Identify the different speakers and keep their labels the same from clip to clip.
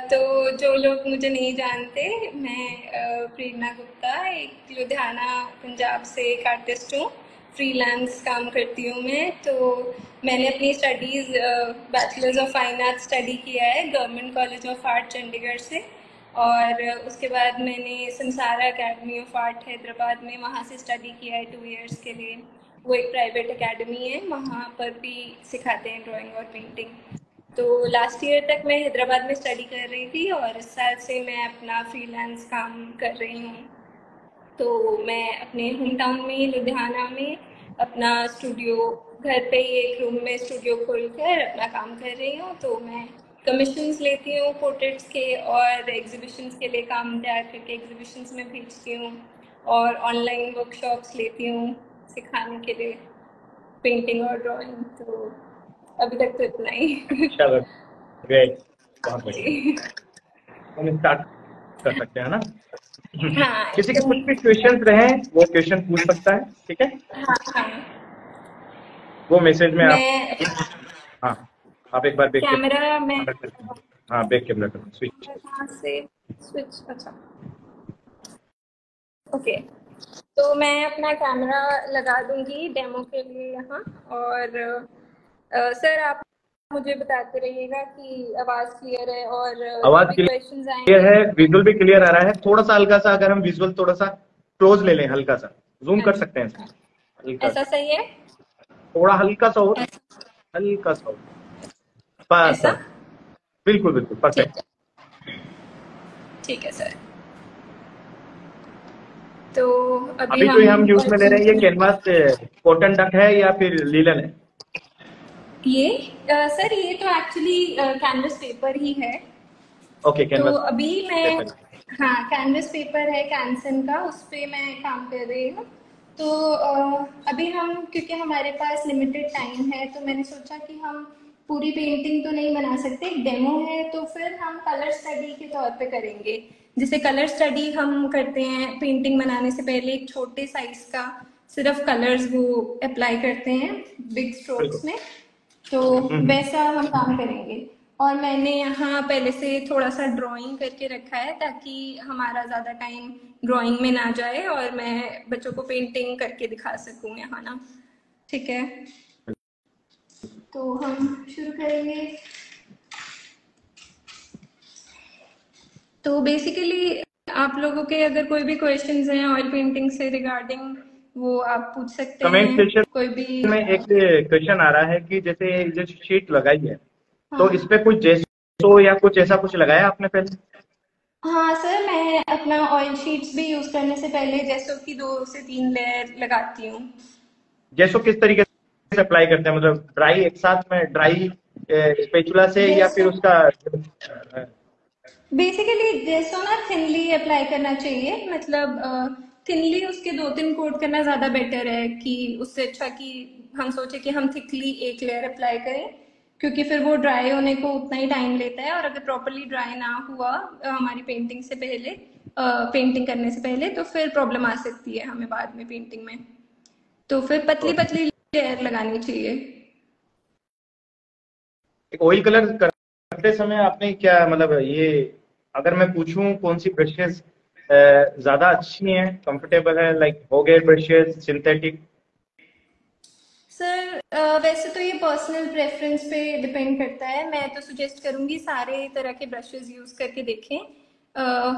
Speaker 1: तो जो लोग मुझे नहीं जानते, मैं प्रेरणा गुप्ता, एक लुधियाना पंजाब से एक आर्टिस्ट हूँ। फ्रीलांस काम करती हूँ मैं। तो मैंने अपनी studies bachelors of fine arts study किया है government college of art Chandigarh से। और उसके बाद मैंने संसारा एकेडमी ऑफ आर्ट हैदराबाद में वहाँ से स्टडी किया है 2 इयर्स के लिए। वो एक प्राइवेट एकेडमी है, वहाँ पर भी सिखाते हैं ड्राइंग और पेंटिंग। तो लास्ट ईयर तक मैं हैदराबाद में स्टडी कर रही थी और इस साल से मैं अपना फ्रीलांस काम कर रही हूँ। तो मैं अपने होम टाउन में लुधियाना में अपना स्टूडियो, घर पे ही एक रूम में स्टूडियो खोलकर अपना काम कर रही हूँ। तो मैं कमीशंस लेती हूँ पोर्ट्रेट्स के और एग्जीबिशंस के लिए काम तैयार करके एग्जीबिशंस में भेजती हूँ। और ऑनलाइन वर्कशॉप्स लेती हूँ सिखाने के लिए पेंटिंग और ड्राइंग। तो अभी तक तो इतना ही।
Speaker 2: चलो, ग्रेट, बहुत बढ़िया।
Speaker 1: जी।
Speaker 2: हम स्टार्ट कर सकते हैं ना?
Speaker 1: हाँ,
Speaker 2: किसी के कुछ भी क्वेश्चंस रहे वो क्वेश्चन पूछ सकता है, ठीक है?
Speaker 1: हाँ, हाँ।
Speaker 2: वो मैसेज में आप,
Speaker 1: मैं
Speaker 2: हाँ, आप एक बार बैक
Speaker 1: कैमरा में
Speaker 2: कैमरा कर, हाँ, बैक कैमरा करो, स्विच।
Speaker 1: कहाँ से स्विच, अच्छा, ओके। तो मैं अपना कैमरा लगा दूंगी डेमो के लिए यहाँ। और सर आप मुझे बताते रहिएगा कि आवाज़ क्लियर है और जो
Speaker 2: आवाज
Speaker 1: भी क्वेश्चंस
Speaker 2: क्लियर
Speaker 1: आएंगे।
Speaker 2: है, विजुअल भी क्लियर आ रहा है। थोड़ा सा हल्का सा, अगर हम विजुअल थोड़ा सा क्लोज ले लें, हल्का सा जूम कर सकते हैं इसमें,
Speaker 1: अच्छा,
Speaker 2: हल्का
Speaker 1: ऐसा
Speaker 2: सा,
Speaker 1: सही है?
Speaker 2: थोड़ा हल्का सा और,
Speaker 1: ऐसा,
Speaker 2: हल्का सा और, बस
Speaker 1: ऐसा?
Speaker 2: बस, बिल्कुल बिल्कुल
Speaker 1: ठीक
Speaker 2: परफेक्ट।
Speaker 1: है, ठीक है सर। तो अभी
Speaker 2: अभी जो
Speaker 1: हम
Speaker 2: हम यूज में ले रहे हैं ये कैनवास कॉटन डक है या फिर लीलन है?
Speaker 1: ये सर ये तो एक्चुअली कैनवस पेपर ही है।
Speaker 2: ओके,
Speaker 1: तो
Speaker 2: कैनवास
Speaker 1: अभी मैं,
Speaker 2: पेपर।
Speaker 1: हाँ, कैनवस पेपर है कैंसन का, उस पे मैं काम कर रही हूँ। तो अभी हम, क्योंकि हमारे पास लिमिटेड टाइम है, तो मैंने सोचा कि हम पूरी पेंटिंग तो नहीं बना सकते, एक डेमो है, तो फिर हम कलर स्टडी के तौर पे करेंगे। जैसे कलर स्टडी हम करते हैं पेंटिंग बनाने से पहले, एक छोटे साइज का सिर्फ कलर्स वो अप्लाई करते हैं बिग
Speaker 2: बिल्कुल।
Speaker 1: स्ट्रोक्स में। तो वैसा हम काम करेंगे। और मैंने यहाँ पहले से थोड़ा सा ड्राइंग करके रखा है ताकि हमारा ज़्यादा टाइम ड्राइंग में ना जाए और मैं बच्चों को पेंटिंग करके दिखा सकूँ यहाँ ना। ठीक है, तो हम शुरू करेंगे। तो बेसिकली आप लोगों के अगर कोई भी क्वेश्चंस हैं ऑयल पेंटिंग से रिगार्डिंग, वो आप पूछ सकते
Speaker 2: कमेंट
Speaker 1: हैं।
Speaker 2: सेक्शन
Speaker 1: कोई भी
Speaker 2: में एक क्वेश्चन आ रहा है कि जैसे जो शीट लगाई है, तो इस
Speaker 1: हाँ,
Speaker 2: पे कुछ जेसो या कुछ ऐसा कुछ लगाया आपने पहले?
Speaker 1: हाँ सर, मैं अपना ऑयल शीट्स भी यूज करने से पहले जैसो की 2 से 3 लेयर लगाती हूँ।
Speaker 2: जेसो किस तरीके से अप्लाई करते हैं, मतलब ड्राई एक साथ में, ड्राई स्पेचुला से या फिर
Speaker 1: जैसो
Speaker 2: उसका
Speaker 1: बेसिकली जैसो ना थिनली अप्लाई करना चाहिए, मतलब थिनली उसके 2-3 कोट करना ज्यादा बेटर है, कि उससे अच्छा कि हम सोचे कि हम थिकली एक लेयर अप्लाई करें, क्योंकि फिर वो ड्राई होने को उतना ही टाइम लेता है। और अगर प्रॉपरली ड्राई ना हुआ हमारी पेंटिंग से पहले, पेंटिंग करने से पहले, तो फिर प्रॉब्लम आ सकती है हमें बाद में पेंटिंग में। तो फिर पतली पतली लेयर लगानी चाहिए।
Speaker 2: ऑयल कलर करते समय आपने क्या, मतलब ये, अगर मैं पूछूं कौन सी ब्रशेस ज्यादा अच्छी हैं, कंफर्टेबल है, लाइक हो गए ब्रशेस सिंथेटिक?
Speaker 1: सर वैसे तो ये पर्सनल प्रेफरेंस पे डिपेंड करता है। मैं तो सजेस्ट करूंगी सारे तरह के ब्रशेस यूज करके देखें।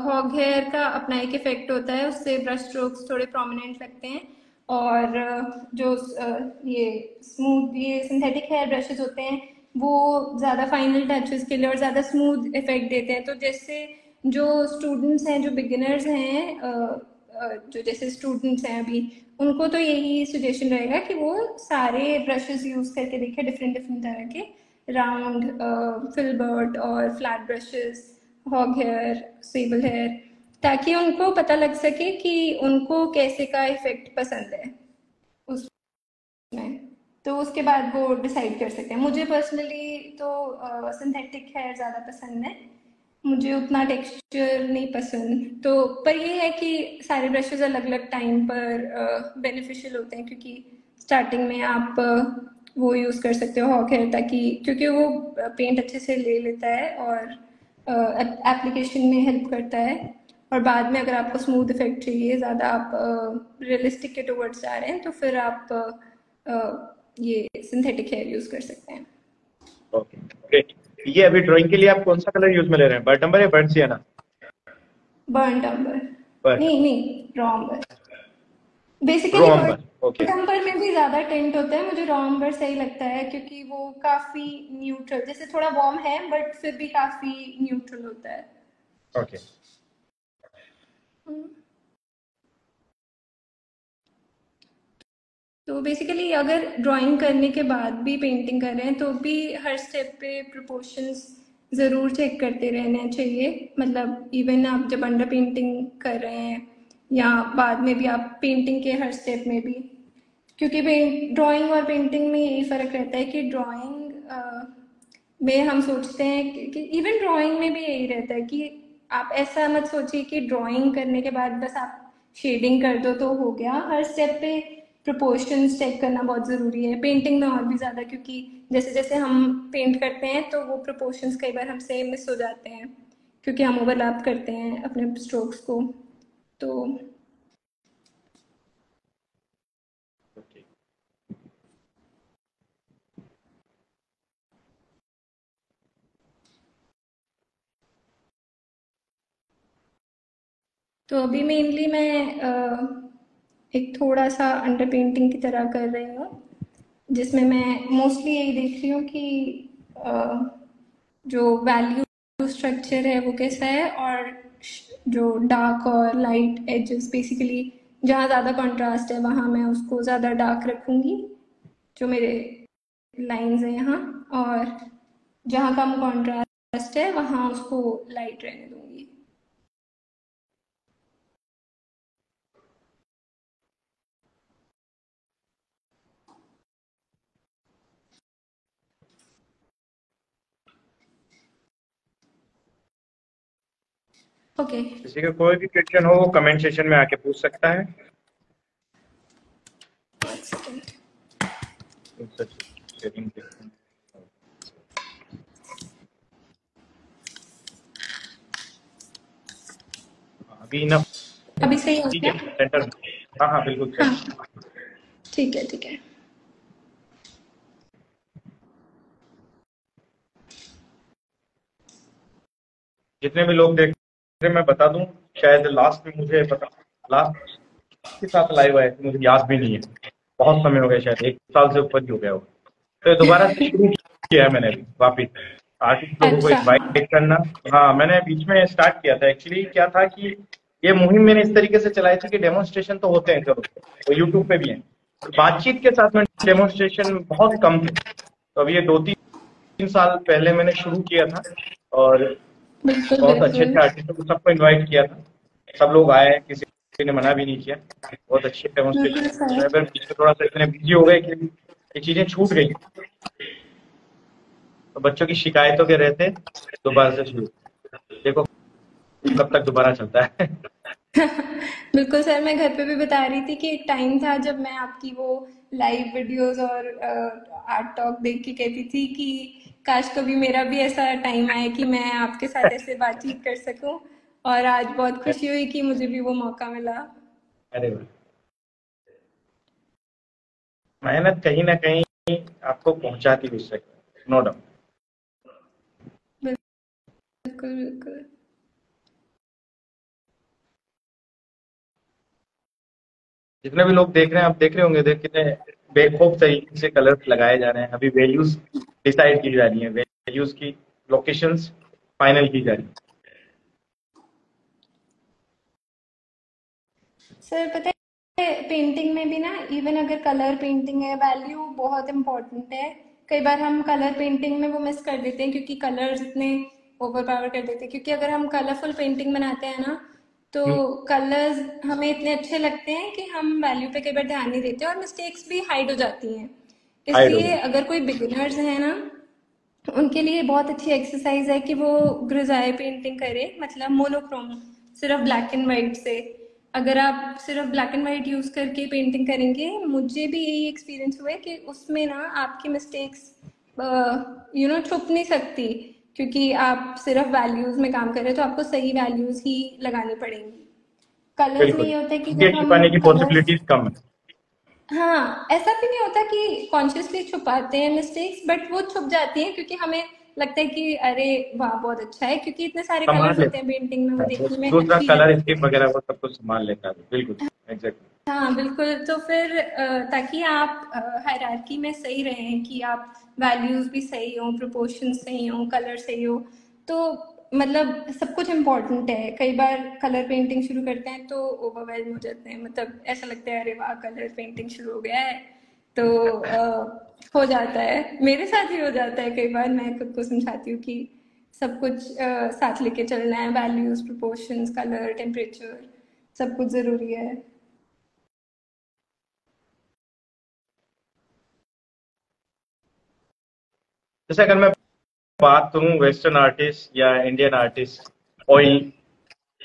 Speaker 1: हॉग हेयर का अपना एक इफेक्ट होता है, उससे ब्रश स्ट्रोक्स थोड़े प्रोमिनेंट लगते हैं। और जो ये स्मूथ, ये सिंथेटिक हेयर ब्रशेस होते हैं, वो ज़्यादा फाइनल टचेस के लिए और ज़्यादा स्मूथ इफेक्ट देते हैं। तो जैसे जो स्टूडेंट्स हैं, जो बिगिनर्स हैं, जो जैसे स्टूडेंट्स हैं अभी, उनको तो यही सजेशन रहेगा कि वो सारे ब्रशेस यूज करके देखें, डिफरेंट डिफरेंट तरह के, राउंड, फिल्बर्ट और flat brushes, hog hair, sable hair, ताकि उनको पता लग सके कि उनको कैसे का इफेक्ट पसंद है उसमें। तो उसके बाद वो डिसाइड कर सकते हैं। मुझे पर्सनली तो सिंथेटिक हेयर ज़्यादा पसंद है, मुझे उतना टेक्सचर नहीं पसंद। तो पर ये है कि सारे ब्रशेस अलग अलग टाइम पर बेनिफिशियल होते हैं, क्योंकि स्टार्टिंग में आप वो यूज़ कर सकते हो हॉक हेयर, ताकि क्योंकि वो पेंट अच्छे से ले लेता है और एप्लीकेशन में हेल्प करता है। और बाद में अगर आपको स्मूथ इफेक्ट चाहिए, ज़्यादा आप रियलिस्टिक के टुवर्ड्स जा रहे हैं, तो फिर आप ये सिंथेटिक हेयर यूज़ कर सकते हैं।
Speaker 2: Okay great. ये अभी ड्राइंग के लिए आप कौन सा कलर यूज में ले रहे हैं, बर्ट नंबर या बर्ट सियाना?
Speaker 1: बर्न अम्बर।
Speaker 2: बर्ट,
Speaker 1: नहीं, रॉ अम्बर।
Speaker 2: रो
Speaker 1: बेसिकली
Speaker 2: अम्बर। ओके।
Speaker 1: बर्न अम्बर में भी ज़्यादा टेंट होता है, मुझे रॉ अम्बर सही लगता है क्योंकि वो काफ़ी न्यूट्रल, जैसे थोड़ा वार्म है बट फिर भी काफ़ी न्यूट्रल होता है।
Speaker 2: ओके।
Speaker 1: तो बेसिकली अगर ड्राइंग करने के बाद भी पेंटिंग कर रहे हैं तो भी हर स्टेप पे प्रोपोर्शंस ज़रूर चेक करते रहना चाहिए। मतलब इवन आप जब अंडर पेंटिंग कर रहे हैं या बाद में भी आप पेंटिंग के हर स्टेप में भी, क्योंकि ड्राइंग और पेंटिंग में यही फ़र्क रहता है कि ड्राइंग में हम सोचते हैं कि इवन ड्राइंग में भी यही रहता है कि आप ऐसा मत सोचिए कि ड्राइंग करने के बाद बस आप शेडिंग कर दो तो हो गया। हर स्टेप पे प्रोपोर्शंस चेक करना बहुत ज़रूरी है, पेंटिंग में और भी ज़्यादा, क्योंकि जैसे जैसे हम पेंट करते हैं तो वो प्रोपोर्शंस कई बार हमसे मिस हो जाते हैं क्योंकि हम ओवरलैप करते हैं अपने स्ट्रोक्स को। तो
Speaker 2: ओके।
Speaker 1: तो अभी मेनली मैं एक थोड़ा सा अंडर पेंटिंग की तरह कर रही हूँ, जिसमें मैं मोस्टली यही देख रही हूँ कि अ, जो वैल्यू स्ट्रक्चर है वो कैसा है, और जो डार्क और लाइट एजेस, बेसिकली जहाँ ज़्यादा कंट्रास्ट है वहाँ मैं उसको ज़्यादा डार्क रखूँगी, जो मेरे लाइंस हैं यहाँ, और जहाँ कम कंट्रास्ट है वहाँ उसको लाइट रहने दूँगी। ओके।
Speaker 2: किसी का कोई भी क्वेश्चन हो वो कमेंट सेशन में आके पूछ सकता है। अभी ना
Speaker 1: अभी सही हो
Speaker 2: ठीक
Speaker 1: गया?
Speaker 2: है सेंटर में। हाँ हाँ बिल्कुल
Speaker 1: हाँ,
Speaker 2: सही।
Speaker 1: ठीक है ठीक है।
Speaker 2: जितने भी लोग देख रहे हैं मैं बता दूं, शायद लास्ट में मुझे पता, लास्ट के साथ लाइव आए थे मुझे याद भी नहीं है, बहुत समय हो गया, शायद 1 साल से ऊपर ही हो गया होगा। तो दोबारा से शुरू किया है मैंने अभी वापिस आर्टिस्ट लोगों को
Speaker 1: अच्छा,
Speaker 2: इनवाइट करना। हाँ मैंने बीच में स्टार्ट किया था, एक्चुअली क्या था कि ये मुहिम मैंने इस तरीके से चलाई थी कि डेमोन्स्ट्रेशन तो होते हैं चलो, वो यूट्यूब पे भी है, बातचीत के साथ में डेमोन्स्ट्रेशन बहुत कम थे। तो अभी ये 2-3 साल पहले मैंने शुरू किया था, और
Speaker 1: बिल्कुल
Speaker 2: बहुत अच्छे
Speaker 1: बिल्कुल।
Speaker 2: अच्छे आर्टिस्टों को सबको इनवाइट किया था, सब लोग आए, किसी ने मना भी नहीं किया। बहुत अच्छे
Speaker 1: बिल्कुल
Speaker 2: डेमोन्स्ट्रेशन,
Speaker 1: सर।
Speaker 2: अगर बीच में थोड़ा सा इतने बिजी हो गए कि ये चीजें छूट गई, तो बच्चों की शिकायतों के रहते दोबारा से शुरू, देखो कब तक दोबारा चलता है।
Speaker 1: बिल्कुल सर, मैं घर पे भी बता रही थी कि एक टाइम था जब मैं आपकी वो लाइव वीडियोस और आर्ट टॉक देख के कहती थी कि काश कभी मेरा भी ऐसा टाइम आए कि मैं आपके साथ ऐसे बातचीत कर सकूं, और आज बहुत खुशी हुई कि मुझे भी वो मौका मिला।
Speaker 2: अरे वाह, मेहनत कहीं ना कहीं आपको पहुंचाती भी सकती, नो डाउट।
Speaker 1: बिल्कुल बिल्कुल।
Speaker 2: जितने भी लोग देख रहे हैं, आप देख रहे होंगे, देख कितने बेखौफ तरीके से कलर्स लगाए जा रहे हैं। अभी वैल्यूज डिसाइड की जा रही है, वैल्यूज की लोकेशंस फाइनल की जा रही है।
Speaker 1: सर पता है, पेंटिंग में भी ना, इवन अगर कलर पेंटिंग है, वैल्यू बहुत इम्पोर्टेंट है। कई बार हम कलर पेंटिंग में वो मिस कर देते हैं क्योंकि कलर्स इतने ओवर पावर कर देते हैं, क्योंकि अगर हम कलरफुल पेंटिंग बनाते हैं ना तो कलर्स हमें इतने अच्छे लगते हैं कि हम वैल्यू पे कई बार ध्यान नहीं देते और मिस्टेक्स भी हाइड हो जाती हैं।
Speaker 2: हाइड हो
Speaker 1: इसलिए
Speaker 2: गई।
Speaker 1: अगर कोई बिगिनर्स है ना, उनके लिए बहुत अच्छी एक्सरसाइज है कि वो ग्रिजाई पेंटिंग करे, मतलब मोनोक्रोम, सिर्फ ब्लैक एंड वाइट से। अगर आप सिर्फ ब्लैक एंड वाइट यूज करके पेंटिंग करेंगे, मुझे भी यही एक्सपीरियंस हुआ है कि उसमें ना आपकी मिस्टेक्स छुप नहीं सकती। क्योंकि आप सिर्फ वैल्यूज में काम कर रहे हैं तो आपको सही वैल्यूज ही लगानी पड़ेंगी। कलर्स में
Speaker 2: बिल्कुल,
Speaker 1: ये होता है कि
Speaker 2: ये
Speaker 1: जब हम
Speaker 2: छिपाने की
Speaker 1: कलर्स,
Speaker 2: पॉसिबिलिटीज कम है।
Speaker 1: हाँ, ऐसा भी नहीं होता कि कॉन्शियसली छुपाते हैं मिस्टेक्स, बट वो छुप जाती हैं क्योंकि हमें लगता है कि अरे वाह बहुत अच्छा है, क्योंकि इतने सारे
Speaker 2: संभाल
Speaker 1: कलर्स होते हैं
Speaker 2: लेता
Speaker 1: पेंटिंग में, वो
Speaker 2: है वो,
Speaker 1: देखने में
Speaker 2: दूसरा
Speaker 1: अच्छी
Speaker 2: कलर
Speaker 1: लगती
Speaker 2: स्कीम
Speaker 1: है।
Speaker 2: वगैरह वो सब कुछ संभाल लेता है, बिल्कुल, एग्जैक्टली।
Speaker 1: हाँ बिल्कुल, तो फिर ताकि आप हायरार्की में सही रहें, कि आप वैल्यूज भी सही हो, प्रोपोर्शन सही हो, कलर सही हो, तो मतलब सब कुछ इम्पोर्टेंट है। कई बार कलर पेंटिंग शुरू करते हैं तो ओवरवेल्म हो जाते हैं, मतलब ऐसा लगता है अरे वाह कलर पेंटिंग शुरू हो गया है, तो हो जाता है, मेरे साथ ही हो जाता है। कई बार मैं खुद को समझाती हूँ कि सब कुछ साथ लेके चलना है, वैल्यूज, प्रोपोर्शंस, कलर, टेम्परेचर, सब कुछ ज़रूरी है।
Speaker 2: जैसे अगर मैं बात करूं वेस्टर्न आर्टिस्ट या इंडियन आर्टिस्ट ऑयल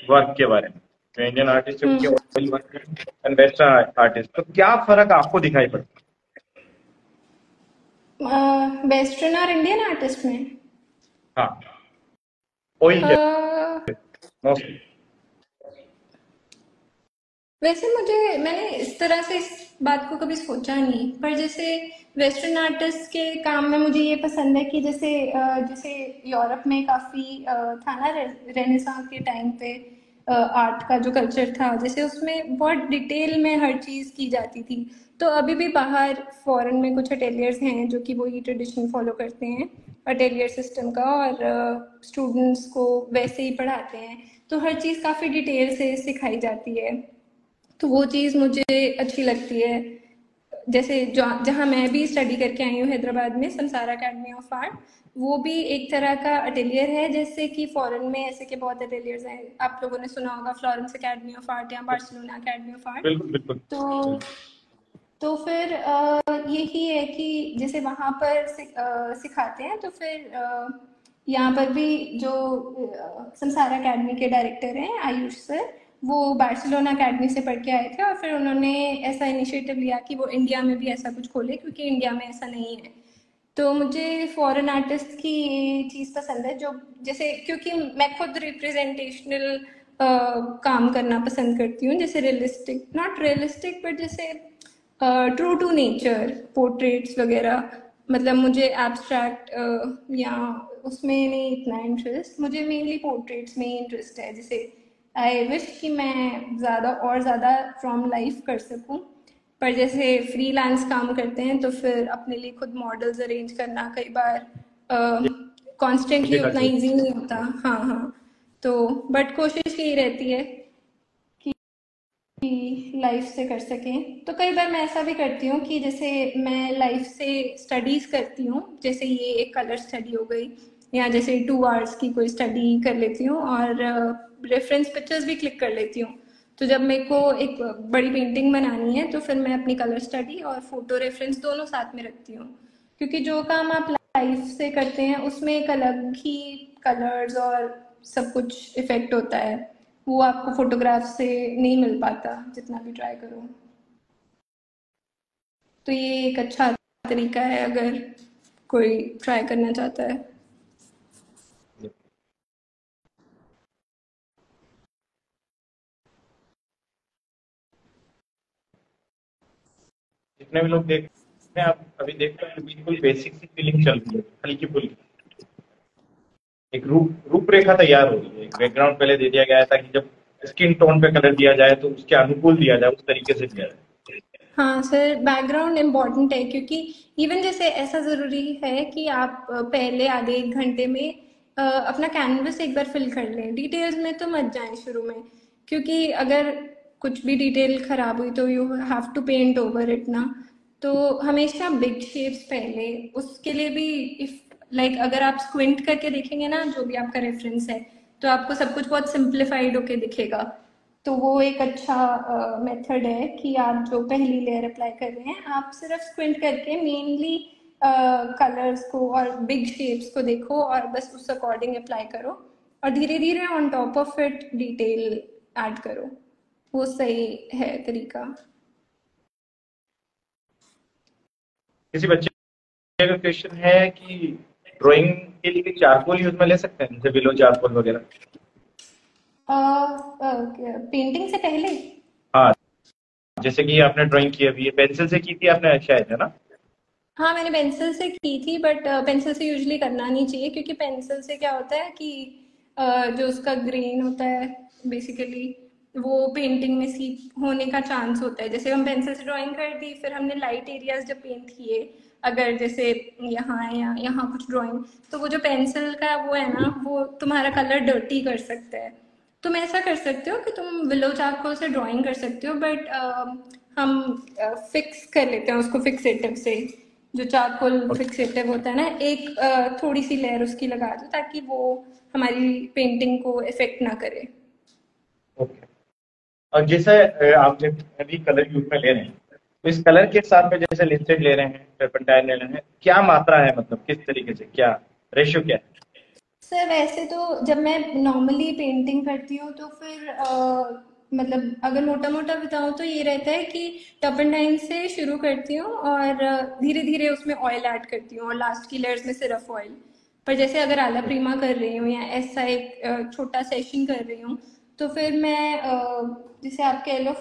Speaker 2: वर्क के बारे में, जो इंडियन आर्टिस्ट है उनके
Speaker 1: hmm.
Speaker 2: Oil work and western artist, तो क्या फर्क आपको दिखाई पड़ता
Speaker 1: वेस्टर्न और इंडियन आर्टिस्ट में
Speaker 2: है? हाँ, ऑयल के
Speaker 1: अह,
Speaker 2: मोस्टली।
Speaker 1: वैसे मुझे, मैंने इस तरह से इस बात को कभी सोचा नहीं, पर जैसे वेस्टर्न आर्टिस्ट के काम में मुझे ये पसंद है कि जैसे यूरोप में काफी था ना, रेनेसां के टाइम पे आर्ट का जो कल्चर था, जैसे उसमें बहुत डिटेल में हर चीज की जाती थी। तो अभी भी बाहर फॉरेन में कुछ अटेलियर्स हैं जो कि वही ट्रेडिशन फॉलो करते हैं, अटेलियर सिस्टम का, और स्टूडेंट्स को वैसे ही पढ़ाते हैं। तो हर चीज़ काफ़ी डिटेल से सिखाई जाती है, तो वो चीज़ मुझे अच्छी लगती है। जैसे जहाँ मैं भी स्टडी करके आई हूँ हैदराबाद में, संसार अकेडमी ऑफ आर्ट, वो भी एक तरह का अटेलियर है, जैसे कि फॉरेन में ऐसे के बहुत अटेलियर्स हैं। आप लोगों ने सुना होगा फ्लोरेंस अकेडमी ऑफ आर्ट या बार्सिलोना अकेडमी ऑफ आर्ट।
Speaker 2: बिल्कुल बिल्कुल।
Speaker 1: तो फिर यही है कि जैसे वहाँ पर सिखाते हैं, तो फिर यहाँ पर भी जो संसार अकेडमी के डायरेक्टर हैं आयुष सर, वो बार्सिलोना अकेडमी से पढ़ के आए थे, और फिर उन्होंने ऐसा इनिशिएटिव लिया कि वो इंडिया में भी ऐसा कुछ खोले, क्योंकि इंडिया में ऐसा नहीं है। तो मुझे फॉरेन आर्टिस्ट की ये चीज़ पसंद है, जो जैसे, क्योंकि मैं खुद रिप्रेजेंटेशनल काम करना पसंद करती हूँ, जैसे रियलिस्टिक, नॉट रियलिस्टिक बट जैसे ट्रू टू नेचर पोर्ट्रेट्स वगैरह। मतलब मुझे एब्स्ट्रैक्ट या उसमें नहीं इतना इंटरेस्ट, मुझे मेनली पोर्ट्रेट्स में ही इंटरेस्ट है। जैसे आई विश कि मैं ज़्यादा और ज़्यादा फ्रॉम लाइफ कर सकूं, पर जैसे फ्रीलांस काम करते हैं तो फिर अपने लिए खुद मॉडल्स अरेंज करना कई बार कॉन्स्टेंटली उतना
Speaker 2: डिफिकल्ट।
Speaker 1: इजी नहीं होता। हाँ हाँ, तो बट कोशिश यही रहती है कि लाइफ से कर सकें। तो कई बार मैं ऐसा भी करती हूँ कि जैसे मैं लाइफ से स्टडीज करती हूँ, जैसे ये एक कलर स्टडी हो गई, या जैसे 2 आवर्स की कोई स्टडी कर लेती हूँ, और रेफरेंस पिक्चर्स भी क्लिक कर लेती हूँ। तो जब मेरे को एक बड़ी पेंटिंग बनानी है तो फिर मैं अपनी कलर स्टडी और फोटो रेफरेंस दोनों साथ में रखती हूँ, क्योंकि जो काम आप लाइफ से करते हैं उसमें एक अलग ही कलर्स और सब कुछ इफेक्ट होता है, वो आपको फोटोग्राफ से नहीं मिल पाता जितना भी ट्राई करो। तो ये एक अच्छा तरीका है अगर कोई ट्राई करना चाहता है।
Speaker 2: जितने भी लोग देख रहे हैं, आप अभी देख रहे हैं, बिल्कुल बेसिक सी फीलिंग चल रही है, हल्की फुल्की। एक रूपरेखा तैयार हो रही है, एक बैकग्राउंड पहले दे दिया गया है ताकि जब स्किन टोन पे कलर दिया जाए तो उसके अनुकूल दिया जाए, उस तरीके से दिया जाए।
Speaker 1: हाँ सर, बैकग्राउंड इम्पॉर्टेंट है, क्योंकि इवन जैसे ऐसा ज़रूरी है कि आप पहले आधे 1 घंटे में अपना कैनवस एक बार फिल कर लें, डिटेल्स में तो मत जाएं शुरू में, क्योंकि अगर कुछ भी डिटेल खराब हुई तो you have to paint over it ना। तो हमेशा बिग शेप्स पहले, उसके लिए भी इफ लाइक अगर आप स्क्विंट करके देखेंगे ना जो भी आपका रेफरेंस है, तो आपको सब कुछ बहुत सिंप्लीफाइड होके दिखेगा। तो वो एक अच्छा मेथड है कि आप जो पहली लेयर अप्लाई कर रहे हैं, आप सिर्फ स्क्विंट करके मेनली कलर्स को और बिग शेप्स को देखो, और बस उस अकॉर्डिंग अप्लाई करो, और धीरे धीरे on top of it detail add करो। वो सही है तरीका।
Speaker 2: किसी बच्चे का क्वेश्चन है कि ड्राइंग के लिए चारकोल यूज में ले सकते हैं, जैसे विलो चारकोल वगैरह?
Speaker 1: पेंटिंग से पहले?
Speaker 2: हाँ, जैसे कि आपने ड्राइंग की अभी, ये पेंसिल से की थी आपने शायद, है ना?
Speaker 1: हाँ, मैंने पेंसिल से की थी, बट पेंसिल से यूजुअली करना नहीं चाहिए, क्योंकि पेंसिल से क्या होता है कि जो उसका ग्रेन होता है बेसिकली, वो पेंटिंग में सीप होने का चांस होता है। जैसे हम पेंसिल से ड्राइंग कर दी, फिर हमने लाइट एरियाज जब पेंट किए, अगर जैसे यहाँ है या यहाँ कुछ ड्राइंग, तो वो जो पेंसिल का वो है ना, वो तुम्हारा कलर डर्टी कर सकता है। तुम ऐसा कर सकते हो कि तुम विलो चारकोल से ड्राइंग कर सकते हो, बट हम फिक्स कर लेते हैं उसको फिक्सेटिव से। जो चारकोल फिक्सेटिव होता है ना, एक थोड़ी सी लेयर उसकी लगा दो, ताकि वो हमारी पेंटिंग को इफेक्ट ना करे।
Speaker 2: ओके। और जैसे आपने अभी कलर यूज में ले रहे हैं, तो इस कलर के साथ में जैसे लिस्टेड ले रहे हैं, टर्पेंटाइन ले रहे हैं, क्या मात्रा है, मतलब किस तरीके से, क्या रेशियो क्या है?
Speaker 1: सर वैसे तो जब मैं नॉर्मली पेंटिंग करती हूँ, तो फिर मतलब अगर मोटा मोटा बताऊँ तो ये रहता है कि टर्पेंटाइन से शुरू करती हूँ, और धीरे धीरे उसमें ऑयल ऐड करती हूँ, और लास्ट की लेयर्स में सिर्फ ऑयल। पर जैसे अगर आला प्रीमा कर रही हूँ या ऐसा एक छोटा सेशन कर रही हूँ, तो फिर मैं जैसे आप कह लो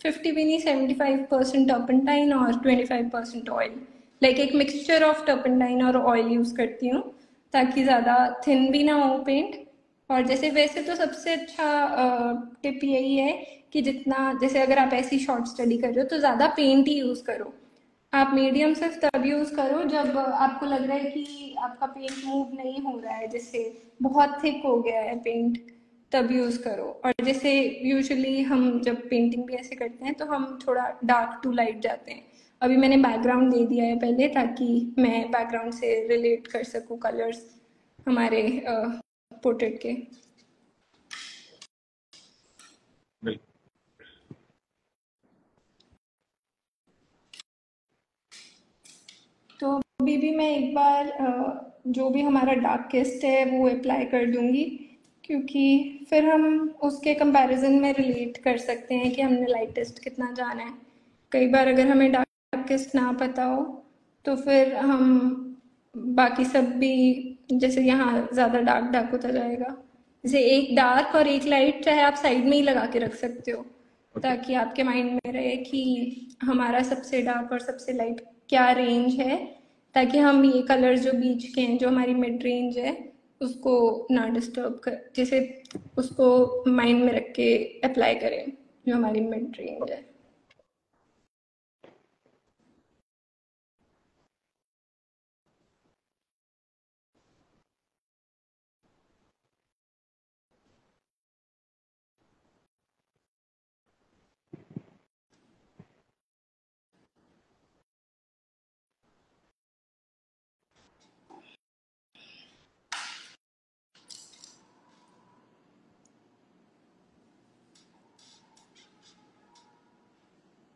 Speaker 1: 50 भी नहीं, 75% टर्पेंटाइन और 25% ऑयल। लाइक एक मिक्सचर ऑफ टर्पेंटाइन और ऑयल यूज करती हूँ, ताकि ज़्यादा थिन भी ना हो पेंट। और जैसे वैसे तो सबसे अच्छा टिप यही है कि जितना, जैसे अगर आप ऐसी शॉर्ट स्टडी कर रहे हो, तो ज़्यादा पेंट ही यूज़ करो। आप मीडियम सिर्फ तब यूज़ करो जब आपको लग रहा है कि आपका पेंट मूव नहीं हो रहा है, जैसे बहुत थिक हो गया है पेंट, तब यूज़ करो। और जैसे यूजुअली हम जब पेंटिंग भी ऐसे करते हैं, तो हम थोड़ा डार्क टू लाइट जाते हैं। अभी मैंने बैकग्राउंड दे दिया है पहले, ताकि मैं बैकग्राउंड से रिलेट कर सकूँ कलर्स हमारे पोर्ट्रेट के।
Speaker 2: बिल्कुल।
Speaker 1: तो अभी भी मैं एक बार जो भी हमारा डार्केस्ट है वो अप्लाई कर दूंगी, क्योंकि फिर हम उसके कंपैरिजन में रिलेट कर सकते हैं कि हमने लाइटेस्ट कितना जाना है। कई बार अगर हमें डार्केस्ट ना पता हो, तो फिर हम बाकी सब भी, जैसे यहाँ ज़्यादा डार्क डार्क होता जाएगा। जैसे एक डार्क और एक लाइट चाहे आप साइड में ही लगा के रख सकते हो,
Speaker 2: ओके।
Speaker 1: ताकि आपके माइंड में रहे कि हमारा सबसे डार्क और सबसे लाइट क्या रेंज है, ताकि हम ये कलर जो बीच के हैं, जो हमारी मिड रेंज है, उसको ना डिस्टर्ब कर, जैसे उसको माइंड में रख के अप्लाई करें, जो हमारी मिड रेंज है।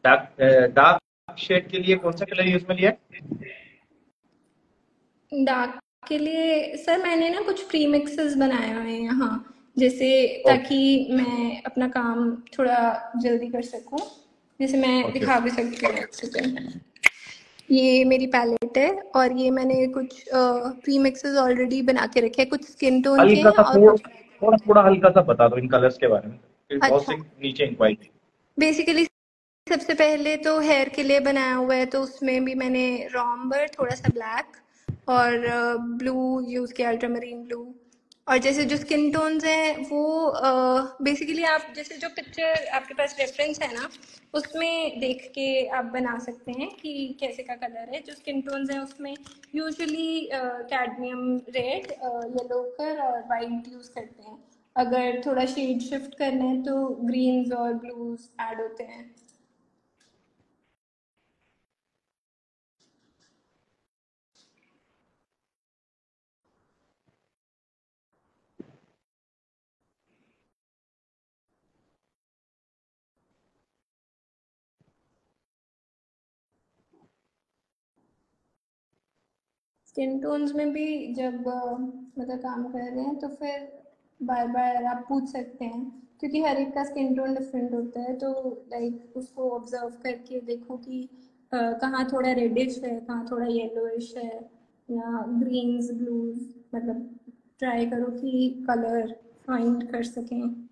Speaker 2: डार्क डार्क शेड के लिए कौन सा कलर यूज में लिया है?
Speaker 1: डार्क के लिए सर मैंने ना कुछ प्री मिक्सेस बनाए हुए हैं यहाँ, जैसे
Speaker 2: ओके।
Speaker 1: ताकि मैं अपना काम थोड़ा जल्दी कर सकूँ। जैसे मैं
Speaker 2: ओके।
Speaker 1: दिखा भी सकती हूँ, एक सेकेंड। ये मेरी पैलेट है, और ये मैंने कुछ प्री मिक्सेस ऑलरेडी बना के रखे हैं, कुछ स्किन टोन के
Speaker 2: हल्का
Speaker 1: हैं
Speaker 2: सा
Speaker 1: और
Speaker 2: थोड़ा
Speaker 1: कुछ।
Speaker 2: थोड़ा थोड़ा हल्का सा बता दो इन कलर्स के बारे में, फिर बहुत से
Speaker 1: अच्छा,
Speaker 2: नीचे इंक्वायरी।
Speaker 1: बेसिकली सबसे पहले तो हेयर के लिए बनाया हुआ है, तो उसमें भी मैंने रॉम्बर, थोड़ा सा ब्लैक और ब्लू यूज़ किया, अल्ट्रामरीन ब्लू। और जैसे जो स्किन टोन्स हैं वो बेसिकली आप जैसे जो पिक्चर आपके पास रेफरेंस है ना, उसमें देख के आप बना सकते हैं कि कैसे का कलर है। जो स्किन टोन्स हैं उसमें यूजुअली कैडमियम रेड, येलो कर और वाइट यूज़ करते हैं। अगर थोड़ा शेड शिफ्ट करना है तो ग्रीन्स और ब्लूज ऐड होते हैं। स्किन टोन्स में भी जब मतलब काम कर रहे हैं, तो फिर बार बार आप पूछ सकते हैं, क्योंकि हर एक का स्किन टोन डिफरेंट होता है। तो लाइक उसको ऑब्जर्व करके देखो कि कहाँ थोड़ा रेडिश है, कहाँ थोड़ा येलोइश है, या ग्रीन्स ब्लूज, मतलब ट्राई करो कि कलर फाइंड कर सकें।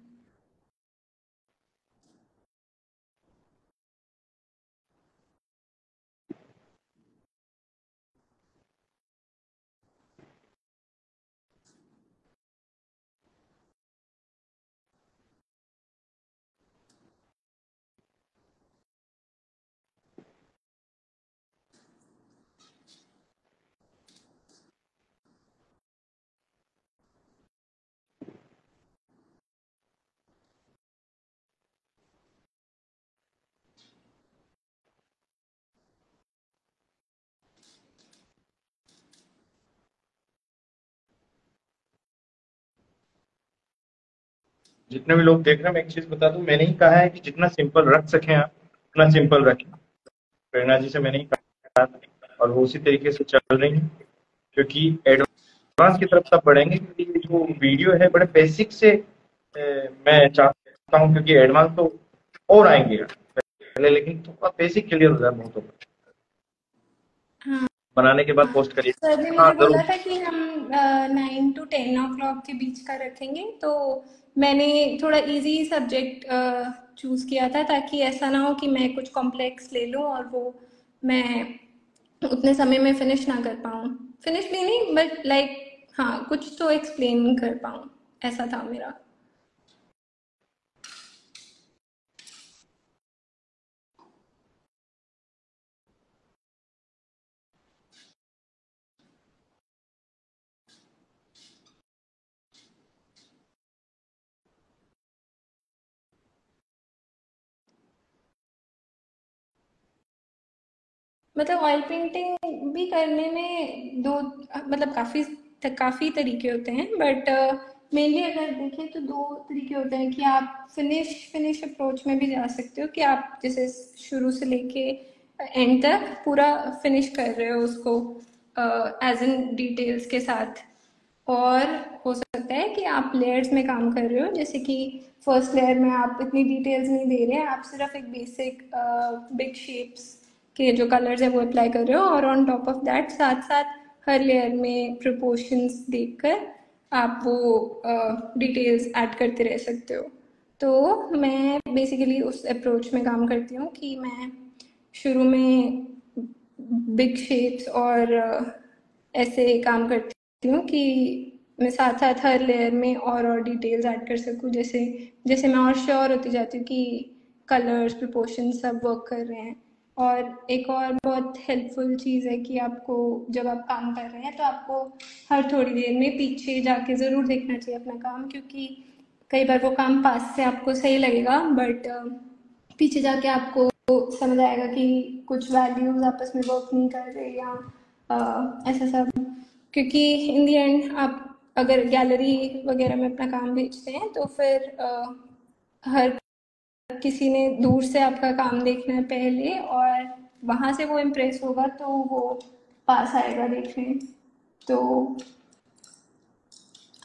Speaker 2: जितने भी लोग देख रहे हैं, मैं एक चीज बता दूं, मैंने ही कहा है कि जितना सिंपल रख सकें आप उतना सिंपल रखें। प्रेरणा जी से मैंने ही कहा था, और वो उसी तरीके से चल रही है, क्योंकि एडवांस की तरफ तब बढ़ेंगे, क्योंकि जो वीडियो है बड़े बेसिक से मैं चाहता हूँ, क्योंकि एडवांस तो और आएंगे पहले, लेकिन थोड़ा बेसिक क्लियर हो जाए बहुत होगा।
Speaker 1: हाँ,
Speaker 2: बनाने के बाद पोस्ट करिए।
Speaker 1: सर ने
Speaker 2: हाँ
Speaker 1: मुझे बोला
Speaker 2: जरूर।
Speaker 1: था कि हम 9 to 10 o'clock के बीच का रखेंगे, तो मैंने थोड़ा इजी सब्जेक्ट चूज किया था, ताकि ऐसा ना हो कि मैं कुछ कॉम्प्लेक्स ले लूं और वो मैं उतने समय में फिनिश ना कर पाऊँ। फिनिश भी नहीं, बट लाइक हाँ, कुछ तो एक्सप्लेन कर पाऊँ, ऐसा था मेरा। मतलब ऑयल पेंटिंग भी करने में दो, मतलब काफ़ी तरीके होते हैं, बट मेनली अगर देखें तो दो तरीके होते हैं कि आप फिनिश अप्रोच में भी जा सकते हो, कि आप जैसे शुरू से लेके एंड तक पूरा फिनिश कर रहे हो उसको एज इन डिटेल्स के साथ। और हो सकता है कि आप लेयर्स में काम कर रहे हो, जैसे कि फर्स्ट लेयर में आप इतनी डिटेल्स नहीं दे रहे हैं, आप सिर्फ एक बेसिक बिग शेप्स के जो कलर्स है वो अप्लाई कर रहे हो, और ऑन टॉप ऑफ दैट साथ साथ हर लेयर में प्रोपोर्शंस देखकर आप वो डिटेल्स ऐड करते रह सकते हो। तो मैं बेसिकली उस अप्रोच में काम करती हूँ कि मैं शुरू में बिग शेप्स और ऐसे काम करती हूँ कि मैं साथ साथ हर लेयर में और डिटेल्स ऐड कर सकूँ, जैसे जैसे मैं और श्योर होती जाती हूँ कि कलर्स प्रोपोर्शन सब वर्क कर रहे हैं। और एक और बहुत हेल्पफुल चीज़ है कि आपको जब आप काम कर रहे हैं तो आपको हर थोड़ी देर में पीछे जाके ज़रूर देखना चाहिए अपना काम, क्योंकि कई बार वो काम पास से आपको सही लगेगा, बट पीछे जाके आपको समझ आएगा कि कुछ वैल्यूज आपस में वर्क नहीं कर रहे, या ऐसा सब। क्योंकि इन दी एंड आप अगर गैलरी वगैरह में अपना काम बेचते हैं तो फिर हर किसी ने दूर से आपका काम देखना है पहले, और वहाँ से वो इम्प्रेस होगा तो वो पास आएगा देखने। तो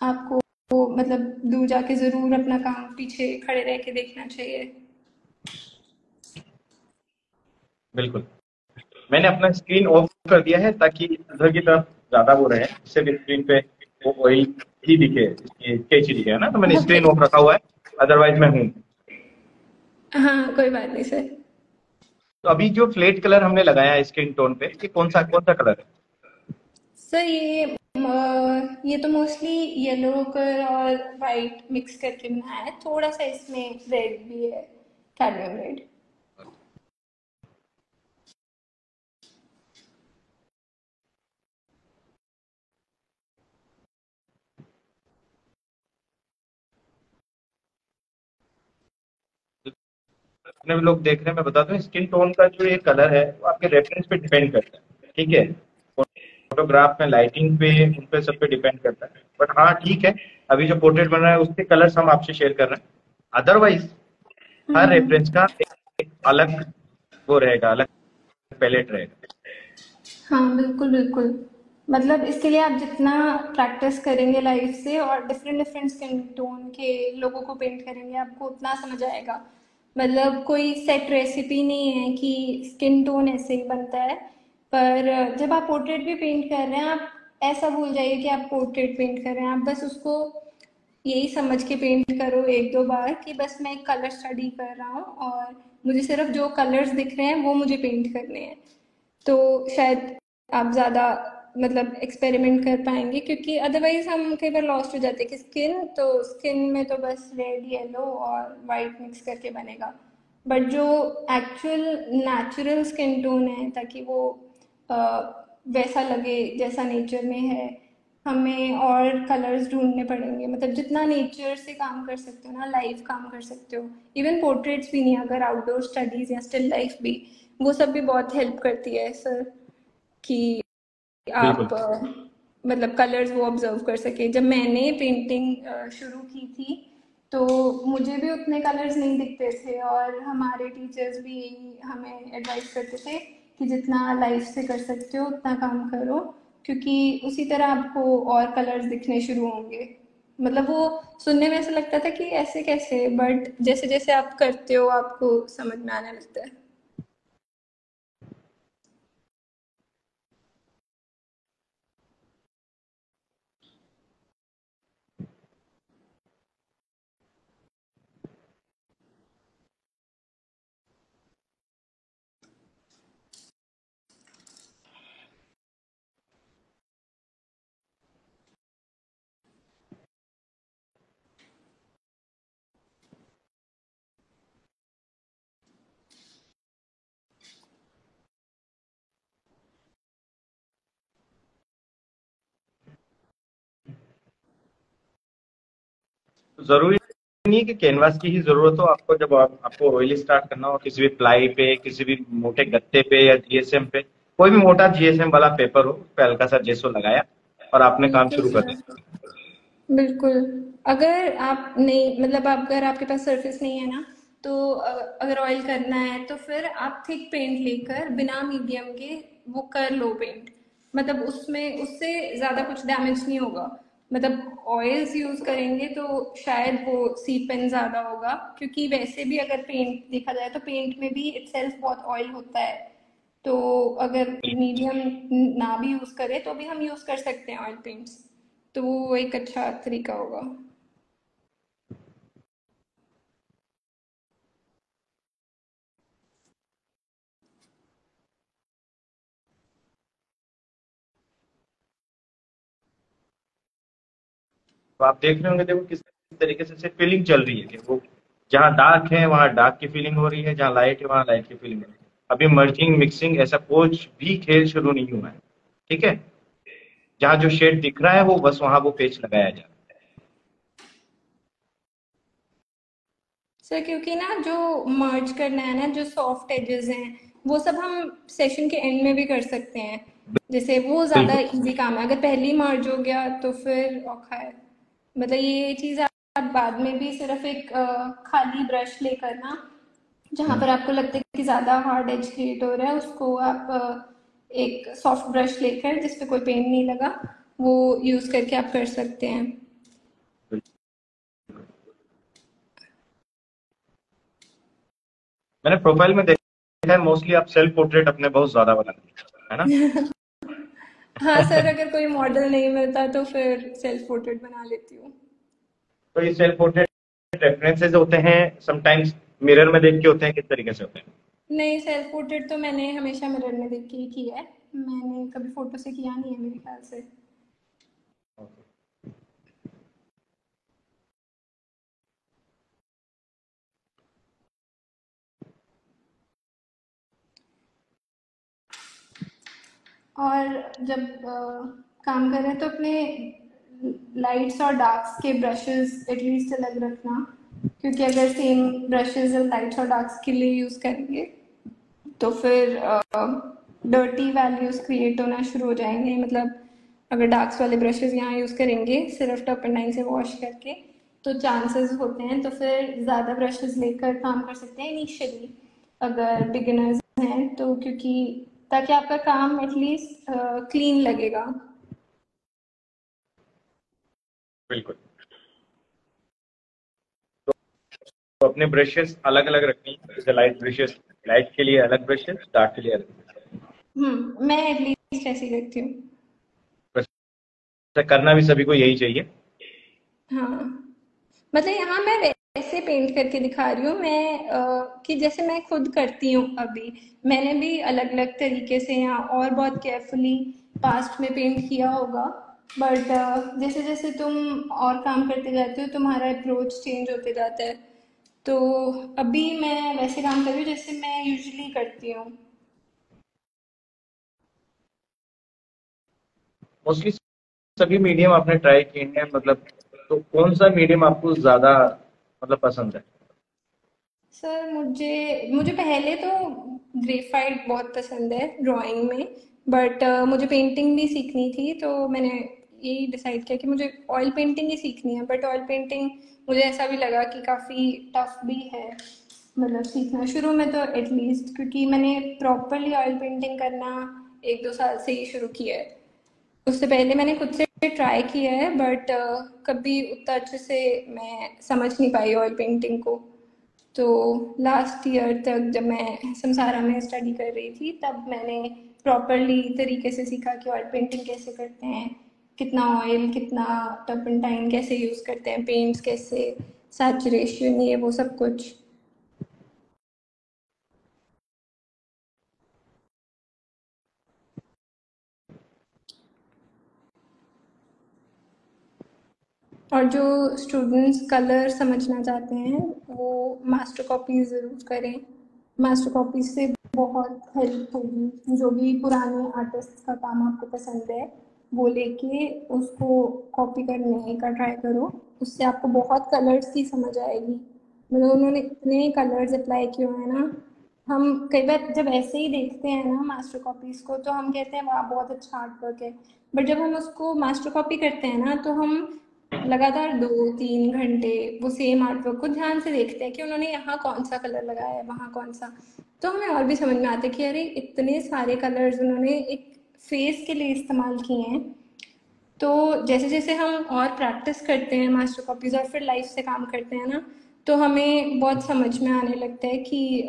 Speaker 1: आपको मतलब दूर जाके ज़रूर अपना काम पीछे खड़े रह के देखना चाहिए।
Speaker 2: बिल्कुल। मैंने अपना स्क्रीन ऑफ कर दिया है, ताकि उधर की तरफ ज्यादा वो रहे, जिससे भी स्क्रीन पे वो वही ही दिखे, कैची दिखे, है ना। तो मैंने
Speaker 1: ओके।
Speaker 2: स्क्रीन ऑफ रखा हुआ है, अदरवाइज मैं हूँ।
Speaker 1: हाँ, कोई बात नहीं सर।
Speaker 2: तो अभी जो फ्लेट कलर हमने लगाया है स्किन टोन पे, ये कौन सा कलर है?
Speaker 1: सर ये तो मोस्टली येलो कलर और वाइट मिक्स करके बनाया है, थोड़ा सा इसमें रेड भी है, कैडमियम रेड।
Speaker 2: जितने भी लोग देख रहे हैं, मैं बता दूं, स्किन टोन का जो ये कलर है वो आपके रेफरेंस पे डिपेंड करता है, ठीक है। फोटोग्राफ में लाइटिंग पे, उन पे सब पे डिपेंड करता है। बट हाँ ठीक है, अभी जो पोर्ट्रेट बन रहा है उसके कलर्स हम आपसे शेयर कर रहे हैं। अदरवाइज हर रेफरेंस का एक अलग वो रहेगा, अलग पैलेट रहेगा।
Speaker 1: हाँ, बिल्कुल बिल्कुल। मतलब इसके लिए आप जितना प्रैक्टिस करेंगे लाइफ से और डिफरेंट डिफरेंट स्किन टोन के लोगों को पेंट करेंगे, आपको उतना समझ आएगा। मतलब कोई सेट रेसिपी नहीं है कि स्किन टोन ऐसे ही बनता है। पर जब आप पोर्ट्रेट भी पेंट कर रहे हैं, आप ऐसा भूल जाइए कि आप पोर्ट्रेट पेंट कर रहे हैं। आप बस उसको यही समझ के पेंट करो एक दो बार कि बस मैं एक कलर स्टडी कर रहा हूँ और मुझे सिर्फ जो कलर्स दिख रहे हैं वो मुझे पेंट करने हैं। तो शायद आप ज़्यादा मतलब एक्सपेरिमेंट कर पाएंगे, क्योंकि अदरवाइज हम कई बार लॉस्ट हो जाते हैं कि स्किन में तो बस रेड येलो और वाइट मिक्स करके बनेगा। बट जो एक्चुअल नेचुरल स्किन टोन है, ताकि वो अ, वैसा लगे जैसा नेचर में है, हमें और कलर्स ढूंढने पड़ेंगे। मतलब जितना नेचर से काम कर सकते हो ना, लाइव काम कर सकते हो, इवन पोर्ट्रेट्स भी नहीं, अगर आउटडोर स्टडीज या स्टिल लाइफ भी, वो सब भी बहुत हेल्प करती है सर, कि
Speaker 2: बिल्कुल।
Speaker 1: आप मतलब कलर्स वो ऑब्जर्व कर सके। जब मैंने पेंटिंग शुरू की थी तो मुझे भी उतने कलर्स नहीं दिखते थे, और हमारे टीचर्स भी यही हमें एडवाइस करते थे कि जितना लाइफ से कर सकते हो उतना काम करो, क्योंकि उसी तरह आपको और कलर्स दिखने शुरू होंगे। मतलब वो सुनने में ऐसा लगता था कि ऐसे कैसे, बट जैसे जैसे आप करते हो आपको समझ में आने लगता है।
Speaker 2: तो जरूरी नहीं है कि कैनवास की ही जरूरत हो आपको। जब आपको ऑयली स्टार्ट करना हो, किसी भी प्लाई पे, किसी भी मोटे गत्ते पे या जीएसएम पे, कोई भी मोटा जीएसएम वाला पेपर हो, उस पे हल्का सा जेसो लगाया और आपने काम
Speaker 1: बिल्कुल
Speaker 2: शुरू कर
Speaker 1: सर,
Speaker 2: दिया।
Speaker 1: बिल्कुल। अगर आप नहीं, मतलब आप अगर आपके पास सरफेस नहीं है ना, तो अगर ऑयल करना है तो फिर आप थिक पेंट लेकर बिना मीडियम के वो कर लो पेंट। मतलब उसमें उससे ज़्यादा कुछ डैमेज नहीं होगा। मतलब ऑयल्स यूज़ करेंगे तो शायद वो सीपन ज़्यादा होगा, क्योंकि वैसे भी अगर पेंट देखा जाए तो पेंट में भी इटसेल्फ बहुत ऑयल होता है। तो अगर मीडियम ना भी यूज़ करें तो भी हम यूज़ कर सकते हैं ऑयल पेंट्स। तो वो एक अच्छा तरीका होगा।
Speaker 2: तो आप देख रहे होंगे, देखो किस तरीके से फीलिंग चल रही है कि वो जहाँ डार्क है वहाँ डार्क की फीलिंग हो रही है, जहाँ लाइट है वहाँ लाइट की फीलिंग हो रही है। अभी मर्जिंग मिक्सिंग ऐसा कुछ भी खेल शुरू नहीं हुआ है। ठीक है। जहाँ जो शेड दिख रहा है वो बस वहां वो पेच लगाया जा रहा
Speaker 1: सर क्योंकि ना जो मर्ज करना है ना, जो सॉफ्ट एजेस हैं, वो सब हम सेशन के एंड में भी कर सकते हैं।
Speaker 2: है।
Speaker 1: जैसे वो ज़्यादा
Speaker 2: बिल्कुल।
Speaker 1: इजी काम है, अगर पहले ही मर्ज हो गया तो फिर औखा है। मतलब ये चीज़ आप बाद में भी सिर्फ एक खाली ब्रश लेकर ना, जहाँ पर आपको लगता है कि ज़्यादा हार्ड एज क्रिएट हो रहा है, उसको आप एक सॉफ्ट ब्रश लेकर जिसपे कोई पेंट नहीं लगा, वो यूज़ करके आप कर सकते हैं।
Speaker 2: मैंने प्रोफाइल में देखा है मोस्टली आप सेल्फ पोर्ट्रेट अपने बहुत ज्यादा बनाते हैं, है ना?
Speaker 1: हाँ सर, अगर कोई मॉडल नहीं मिलता तो फिर सेल्फ पोर्ट्रेट बना लेती हूँ।
Speaker 2: तो ये सेल्फ पोर्ट्रेट रेफरेंसेस होते हैं, समटाइम्स मिरर में देख के होते हैं, किस तरीके से होते हैं?
Speaker 1: नहीं, सेल्फ पोर्ट्रेट तो मैंने हमेशा मिरर में देख के ही किया है। मैंने कभी फोटो से किया नहीं है मेरे ख्याल से। और जब काम कर रहे हैं तो अपने लाइट्स और डार्क्स के ब्रशेस एटलीस्ट अलग रखना, क्योंकि अगर सेम ब्रशेस लाइट्स और डार्क्स के लिए यूज़ करेंगे तो फिर डर्टी वैल्यूज क्रिएट होना शुरू हो जाएंगे। मतलब अगर डार्क्स वाले ब्रशेस यहाँ यूज़ करेंगे सिर्फ टॉप एंड लाइन से वॉश करके, तो चांसेस होते हैं तो फिर ज़्यादा ब्रशेस लेकर काम कर सकते हैं इनिशियली, अगर बिगिनर्स हैं तो, क्योंकि ताकि आपका काम एटलीस्ट क्लीन लगेगा।
Speaker 2: बिल्कुल। तो अपने ब्रशेस अलग अलग रखनी है, जैसे लाइट ब्रशेस लाइट के लिए अलग ब्रशेस, डार्क के लिए अलग।
Speaker 1: मैं एटलीस्ट ऐसे ही करती हूँ।
Speaker 2: वैसे करना भी सभी को यही चाहिए।
Speaker 1: हाँ, मतलब यहाँ मैं वैसे पेंट करके दिखा रही हूँ मैं, कि जैसे मैं खुद करती हूँ अभी। मैंने भी अलग अलग तरीके से यहाँ और बहुत केयरफुली पास्ट में पेंट किया होगा, बट जैसे जैसे तुम और काम करते जाते हो तुम्हारा अप्रोच चेंज होते जाता है। तो अभी मैं वैसे काम कर रही हूँ जैसे मैं यूजुअली करती हूँ।
Speaker 2: मोस्टली सभी मीडियम आपने ट्राई किए हैं, मतलब तो कौन सा मीडियम आपको ज्यादा मतलब पसंद है?
Speaker 1: सर मुझे मुझे पहले तो ग्रेफाइट बहुत पसंद है ड्राइंग में, बट मुझे पेंटिंग भी सीखनी थी तो मैंने यही डिसाइड किया कि मुझे ऑयल पेंटिंग ही सीखनी है। बट ऑयल पेंटिंग मुझे ऐसा भी लगा कि काफ़ी टफ भी है, मतलब सीखना शुरू में तो एटलीस्ट, क्योंकि मैंने प्रॉपरली ऑयल पेंटिंग करना 1-2 साल से ही शुरू किया है। उससे पहले मैंने खुद से ट्राई किया है, बट कभी उतना अच्छे से मैं समझ नहीं पाई ऑयल पेंटिंग को। तो लास्ट ईयर तक जब मैं समसारा में स्टडी कर रही थी तब मैंने प्रॉपरली तरीके से सीखा कि ऑयल पेंटिंग कैसे करते हैं, कितना ऑयल, कितना टर्पनटाइन कैसे यूज़ करते हैं, पेंट्स कैसे, सैचुरेशन, ये वो सब कुछ। और जो स्टूडेंट्स कलर समझना चाहते हैं वो मास्टर कॉपीज ज़रूर करें। मास्टर कॉपीज से बहुत हेल्प होगी। जो भी पुराने आर्टिस्ट का काम आपको पसंद है वो लेके उसको कॉपी करने का ट्राई करो। उससे आपको बहुत कलर्स की समझ आएगी। मतलब उन्होंने इतने कलर्स अप्लाई किए हुए हैं ना। हम कई बार जब ऐसे ही देखते हैं ना मास्टर कॉपीज को तो हम कहते हैं वाह बहुत अच्छा आर्ट वर्क है। बट जब हम उसको मास्टर कॉपी करते हैं ना तो हम लगातार 2-3 घंटे वो सेम आर्ट वर्क को ध्यान से देखते हैं कि उन्होंने यहाँ कौन सा कलर लगाया है, वहाँ कौन सा। तो हमें और भी समझ में आता है कि अरे इतने सारे कलर्स उन्होंने एक फेस के लिए इस्तेमाल किए हैं। तो जैसे जैसे हम और प्रैक्टिस करते हैं मास्टर कॉपीज और फिर लाइफ से काम करते हैं ना तो हमें बहुत समझ में आने लगता है कि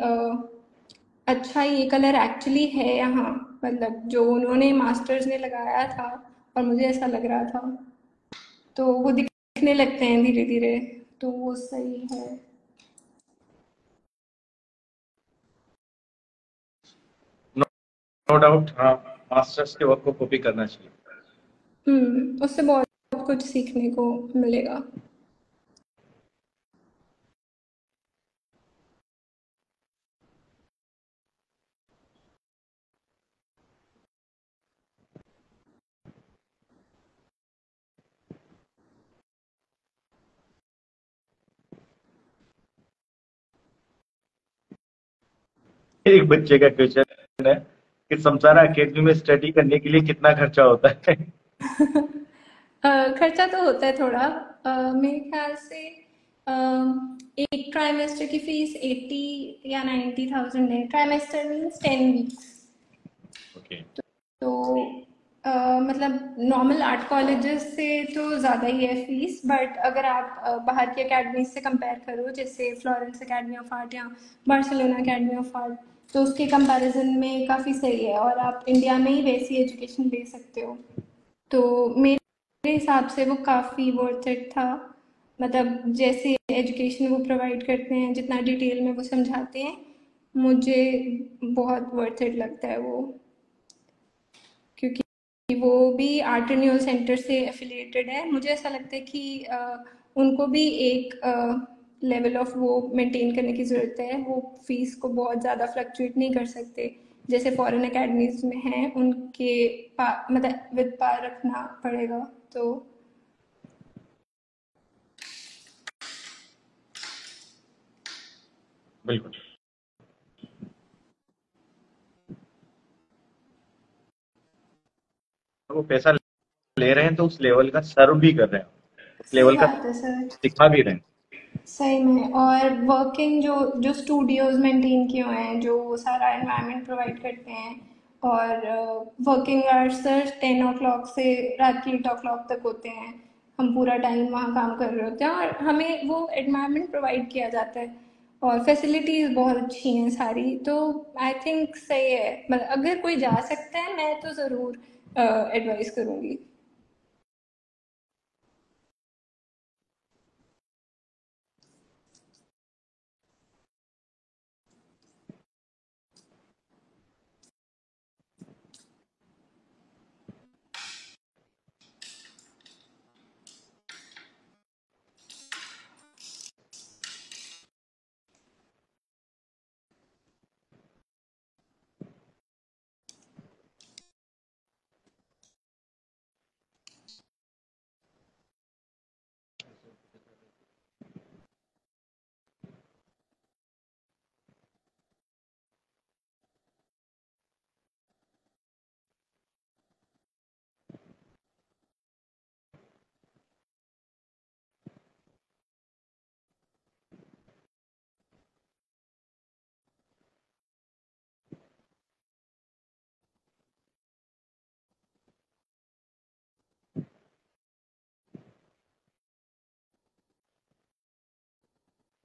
Speaker 1: अच्छा ये कलर एक्चुअली है यहाँ, मतलब जो उन्होंने मास्टर्स ने लगाया था और मुझे ऐसा लग रहा था। तो वो दिखने लगते हैं धीरे धीरे। तो वो सही है।
Speaker 2: नो डाउट, हाँ, मास्टर्स के वर्क को कॉपी करना चाहिए।
Speaker 1: उससे बहुत कुछ सीखने को मिलेगा।
Speaker 2: एक बच्चे का क्वेश्चन है कि समसारा अकेडमी में स्टडी करने के लिए कितना खर्चा होता है?
Speaker 1: खर्चा तो होता है थोड़ा। मेरे ख्याल से एक ट्राइमेस्टर की फीस 80 या 90,000 है। Trimester means 10 weeks.
Speaker 2: ओके।
Speaker 1: तो मतलब नॉर्मल आर्ट कॉलेजेस से तो ज़्यादा ही है फीस, बट अगर आप बाहर की अकेडमीज से कंपेयर करो जैसे फ्लोरेंस एकेडमी ऑफ आर्ट या बार्सिलोना एकेडमी ऑफ आर्ट, तो उसके कंपैरिजन में काफ़ी सही है और आप इंडिया में ही वैसी एजुकेशन ले सकते हो। तो मेरे हिसाब से वो काफ़ी वर्थ इट था। मतलब जैसे एजुकेशन वो प्रोवाइड करते हैं, जितना डिटेल में वो समझाते हैं, मुझे बहुत वर्थ इट लगता है वो। क्योंकि वो भी आर्ट रिन्यूअल सेंटर से एफिलिएटेड है। मुझे ऐसा लगता है कि उनको भी एक लेवल ऑफ वो मेंटेन करने की ज़रूरत है। वो फीस को बहुत ज़्यादा फ्लक्चुएट नहीं कर सकते जैसे फॉरेन एकेडमीज में हैं। उनके मतलब विद पार रखना पड़ेगा। तो
Speaker 2: बिल्कुल। तो वो पैसा ले रहे हैं तो उस लेवल का सर्व भी कर रहे हैं, उस
Speaker 1: सही
Speaker 2: लेवल का
Speaker 1: बात है सर।
Speaker 2: सिखा भी रहे हैं।
Speaker 1: सही में। और वर्किंग जो जो स्टूडियोज मेंटेन किए हुए हैं, जो वो सारा एनवायरनमेंट प्रोवाइड करते हैं, और वर्किंग आवर्स सर 10 o'clock से रात के 8 o'clock तक होते हैं। हम पूरा टाइम वहाँ काम कर रहे होते हैं और हमें वो एनवायरनमेंट प्रोवाइड किया जाता है। और फैसिलिटीज बहुत अच्छी हैं सारी, तो आई थिंक सही है। मतलब अगर कोई जा सकता है मैं तो ज़रूर एडवाइस करूँगी।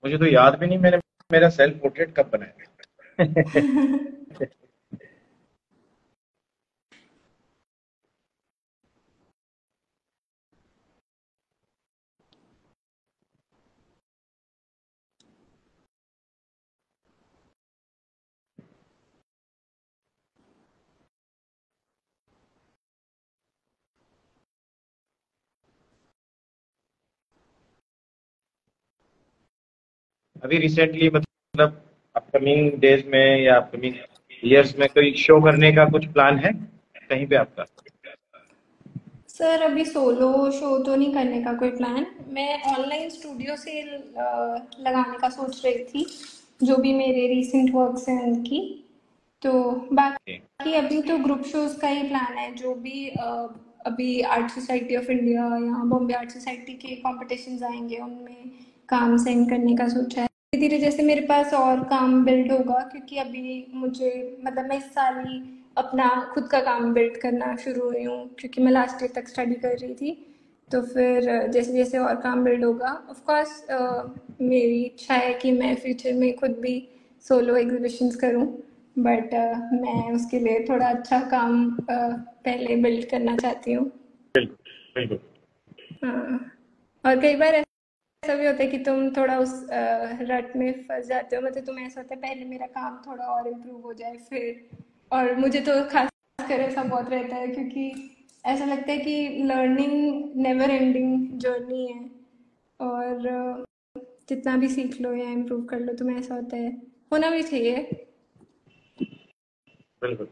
Speaker 2: मुझे तो याद भी नहीं मैंने मेरा सेल्फ पोर्ट्रेट कब बनाया। अभी रिसेंटली मतलब अपकमिंग डेज में या अपकमिंग ईयर्स में कोई शो करने का कुछ प्लान है कहीं पे आपका?
Speaker 1: सर अभी सोलो शो तो नहीं करने का कोई प्लान। मैं ऑनलाइन स्टूडियो से लगाने का सोच रही थी, जो भी मेरे रीसेंट वर्क्स हैं उनकी। तो बाकी अभी तो ग्रुप शोज का ही प्लान है, जो भी अभी आर्ट सोसाइटी ऑफ इंडिया या बॉम्बे आर्ट सोसाइटी के कॉम्पिटिशन्स आएंगे उनमें काम सेंड करने का सोचा है। धीरे धीरे जैसे मेरे पास और काम बिल्ड होगा, क्योंकि अभी मुझे मतलब मैं इस साल ही अपना खुद का काम बिल्ड करना शुरू हुई हूँ, क्योंकि मैं लास्ट ईयर तक स्टडी कर रही थी। तो फिर जैसे जैसे और काम बिल्ड होगा, ऑफ कोर्स मेरी इच्छा है कि मैं फ्यूचर में खुद भी सोलो एग्जीबिशंस करूं, बट मैं उसके लिए थोड़ा अच्छा काम पहले बिल्ड करना चाहती हूँ।
Speaker 2: बिल्कुल बिल्कुल।
Speaker 1: हाँ। और कई बार ऐसा भी होता है कि तुम थोड़ा उस रट में फंस जाते हो, मतलब तुम्हें ऐसा होता है पहले मेरा काम थोड़ा और इम्प्रूव हो जाए फिर। और मुझे तो खास कर ऐसा बहुत रहता है, क्योंकि ऐसा लगता है कि लर्निंग नेवर एंडिंग जर्नी है, और जितना भी सीख लो या इम्प्रूव कर लो तुम्हें ऐसा होता है, होना भी चाहिए।
Speaker 2: बिल्कुल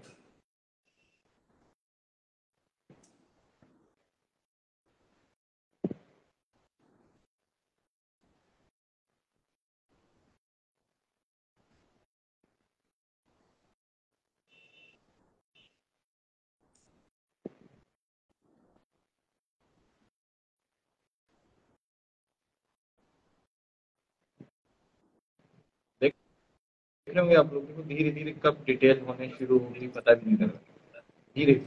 Speaker 2: देख देख रहे होंगे आप लोगों को धीरे धीरे कब डिटेल होने शुरू होगी पता भी नहीं लगा। धीरे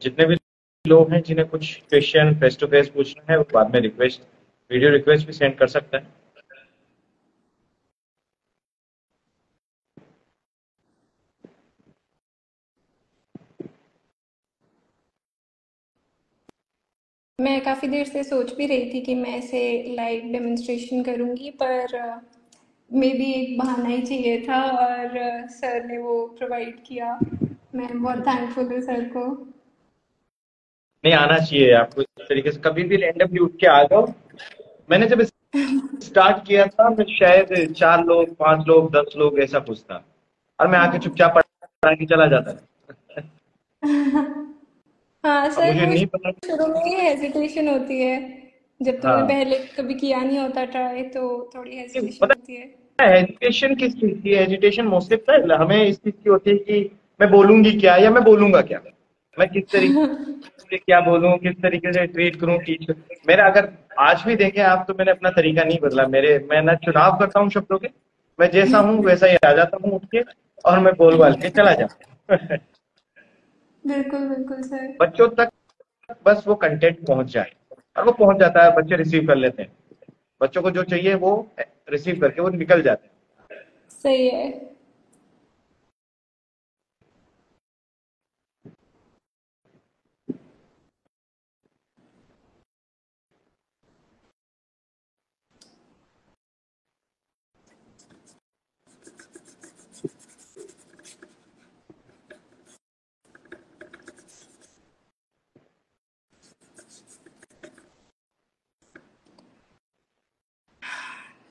Speaker 2: जितने भी लोग हैं जिन्हें कुछ क्वेश्चन फेस टू फेस पूछना है वो बाद में रिक्वेस्ट वीडियो रिक्वेस्ट भी सेंड कर सकता है।
Speaker 1: मैं काफ़ी देर से सोच भी रही थी कि मैं ऐसे लाइव डेमोन्स्ट्रेशन करूँगी, पर मे बी एक बहाना ही चाहिए था, और सर ने वो प्रोवाइड किया। मैं बहुत थैंकफुल हूँ सर को।
Speaker 2: नहीं आना चाहिए आपको इस तरीके से कभी भी रैंडमली उठ के आ जाओ। मैंने जब स्टार्ट किया था मैं शायद 4 लोग 5 लोग 10 लोग ऐसा कुछ था और मैं आके
Speaker 1: हाँ।
Speaker 2: चुपचाप पढ़ा के चला जाता था।
Speaker 1: हाँ
Speaker 2: अब
Speaker 1: सर,
Speaker 2: मुझे
Speaker 1: वो
Speaker 2: नहीं पता।
Speaker 1: शुरू में ही हेजिटेशन होती है, जब तुमने
Speaker 2: हाँ
Speaker 1: पहले कभी किया नहीं होता ट्राई, तो थोड़ी हेजिटेशन
Speaker 2: पता
Speaker 1: होती है।
Speaker 2: है हेजिटेशन किस चीज की है? हेजिटेशन मोस्टली पता है हमें इस चीज की होती है कि मैं बोलूंगी क्या या मैं बोलूंगा क्या। मैं किस तरीके से क्या बोलूं, किस तरीके से ट्रीट करूं, टीच करूं। मेरा अगर आज भी देखें आप, तो मैंने अपना तरीका नहीं बदला। मैं ना चुनाव करता हूँ शब्दों के, मैं जैसा हूँ वैसा ही आ जाता हूँ उठ के, और मैं बोल बाल के चला जाता हूँ।
Speaker 1: बिल्कुल बिल्कुल सर।
Speaker 2: बच्चों तक बस वो कंटेंट पहुंच जाए, और वो पहुंच जाता है, बच्चे रिसीव कर लेते हैं। बच्चों को जो चाहिए वो रिसीव करके वो निकल जाते हैं।
Speaker 1: सही है।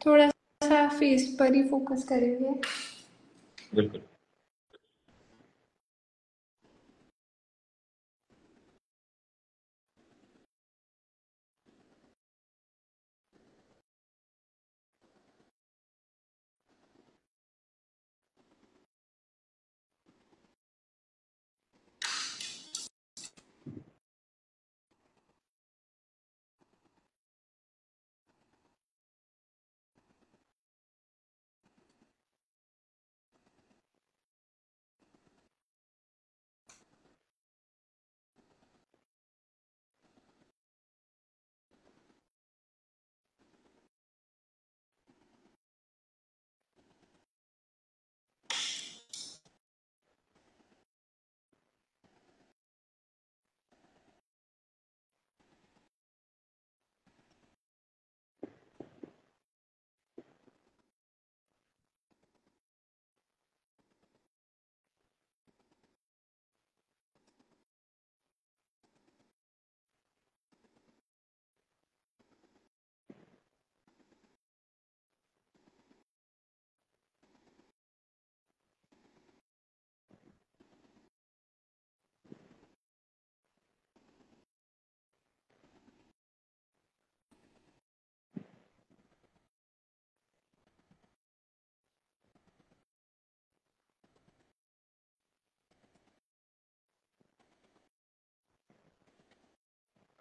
Speaker 1: थोड़ा सा फेस पर ही फोकस करेंगे।
Speaker 2: बिल्कुल।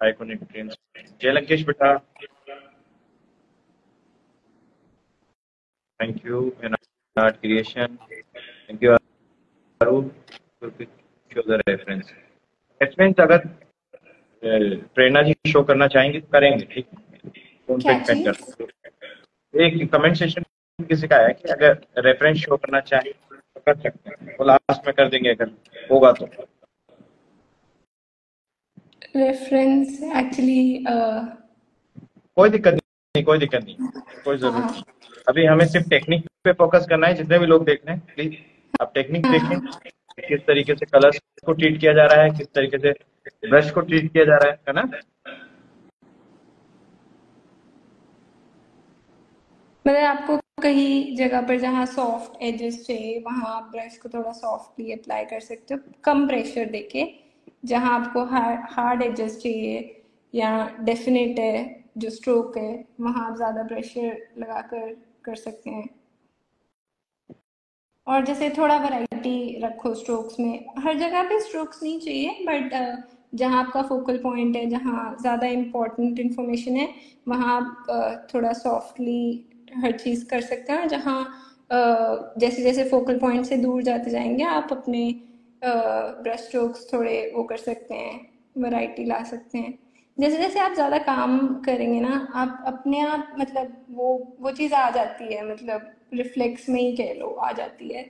Speaker 2: Iconic trends. जय लंकेश बेटा, thank you. An art creation, thank you Arun, show the reference. Reference अगर प्रेरणा जी शो करना चाहेंगे तो करेंगे, ठीक है, तो उन पे
Speaker 1: क्या
Speaker 2: डिपेंड
Speaker 1: चीज?
Speaker 2: करता है। एक कमेंट सेशन किसी का है कि अगर रेफरेंस शो करना चाहें तो कर सकते हैं, वो लास्ट में कर देंगे अगर होगा तो।
Speaker 1: रेफरेंस एक्चुअली
Speaker 2: कोई दिक्कत नहीं, कोई दिक्कत नहीं, कोई जरूरत नहीं।
Speaker 1: हाँ
Speaker 2: अभी हमें सिर्फ टेक्निक पे फोकस करना है। जितने भी लोग देख रहे हैं प्लीज आप टेक्निक देखें,
Speaker 1: हाँ।
Speaker 2: किस तरीके से कलर्स को ट्रीट किया जा रहा है, किस तरीके से ब्रश को ट्रीट किया जा रहा है ना।
Speaker 1: मतलब आपको कहीं जगह पर जहाँ सॉफ्ट एजेस चाहिए वहाँ आप ब्रश को थोड़ा सॉफ्टली अप्लाई कर सकते हो, कम प्रेशर देके। जहाँ आपको हार्ड एजेस चाहिए या डेफिनेट है जो स्ट्रोक है, वहाँ आप ज़्यादा प्रेशर लगा कर सकते हैं। और जैसे थोड़ा वैरायटी रखो स्ट्रोक्स में, हर जगह पे स्ट्रोक्स नहीं चाहिए, बट जहाँ आपका फोकल पॉइंट है, जहाँ ज़्यादा इम्पोर्टेंट इन्फॉर्मेशन है, वहाँ आप थोड़ा सॉफ्टली हर चीज़ कर सकते हैं। और जहाँ जैसे जैसे फोकल पॉइंट से दूर जाते जाएंगे, आप अपने ब्रश स्ट्रोक्स थोड़े वो कर सकते हैं, वैरायटी ला सकते हैं। जैसे जैसे आप ज़्यादा काम करेंगे ना, आप अपने आप मतलब वो चीज़ आ जाती है, मतलब रिफ्लेक्स में ही कह लो आ जाती है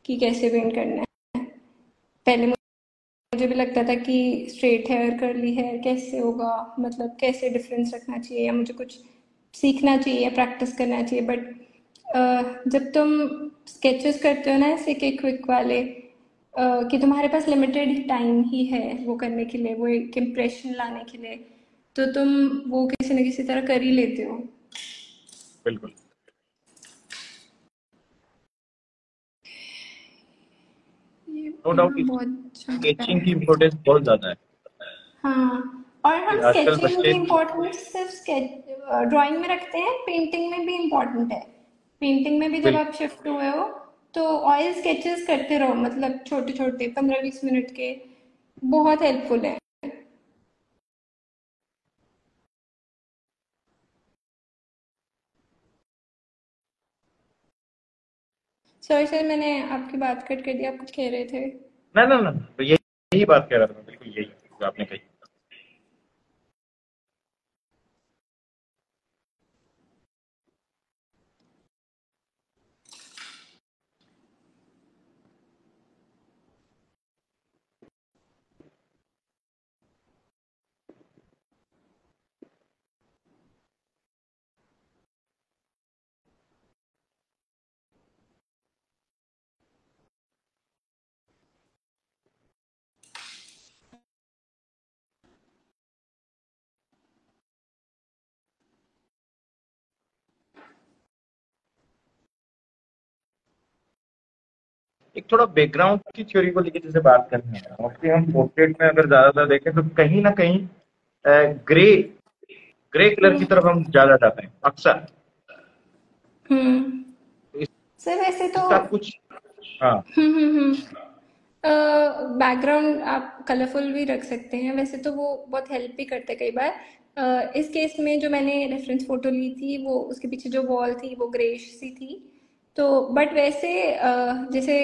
Speaker 1: कि कैसे पेंट करना है। पहले मुझे भी लगता था कि स्ट्रेट हेयर कर्ली हेयर कैसे होगा, मतलब कैसे डिफरेंस रखना चाहिए, या मुझे कुछ सीखना चाहिए या प्रैक्टिस करना चाहिए। बट जब तुम स्केचेस करते हो ना ऐसे के क्विक वाले, कि तुम्हारे पास लिमिटेड टाइम ही है वो करने के लिए, वो एक इम्प्रेशन लाने के लिए, तो तुम वो किसी न किसी तरह कर ही लेते हो।
Speaker 2: बिल्कुल।
Speaker 1: ये
Speaker 2: नो डाउट
Speaker 1: यहाँ
Speaker 2: इस
Speaker 1: बहुत अच्छा लग रहा
Speaker 2: स्केचिंग की
Speaker 1: है।
Speaker 2: इम्पोर्टेंस बहुत ज्यादा है
Speaker 1: हाँ, और
Speaker 2: कि
Speaker 1: हम
Speaker 2: आजकल
Speaker 1: स्केचिंग की
Speaker 2: बच्चे।
Speaker 1: इम्पोर्टेंस सिर्फ स्केच ड्राइंग में रखते हैं, पेंटिंग में भी इम्पोर्टेंट है। पेंटिंग में भी जब
Speaker 2: बिल्कुल।
Speaker 1: आप शिफ्ट हुए हो तो ऑयल स्केचेस करते रहो, मतलब छोटे छोटे 15-20 मिनट के, बहुत हेल्पफुल है। सॉरी सर, मैंने आपकी बात कट कर दी, आप कुछ कह रहे थे।
Speaker 2: ना ना ना, तो यही यही बात कह रहा था मैं, बिल्कुल यही जो आपने कही। एक थोड़ा बैकग्राउंड की थ्योरी को लेकर जैसे बात करनी है, मोस्टली हम पोर्ट्रेट में अगर ज्यादातर देखें तो कहीं ना कहीं ग्रे ग्रे कलर की तरफ हम ज्यादा जाते हैं अक्सर।
Speaker 1: हम्म।
Speaker 2: तो
Speaker 1: सर वैसे तो
Speaker 2: इसका कुछ, हाँ।
Speaker 1: हम्म। बैकग्राउंड आप कलरफुल भी रख सकते हैं, वैसे तो वो बहुत हेल्प भी करते हैं कई बार। इस केस में जो मैंने रेफरेंस फोटो ली थी, वो उसके पीछे जो वॉल थी वो ग्रेश सी थी। तो बट वैसे जैसे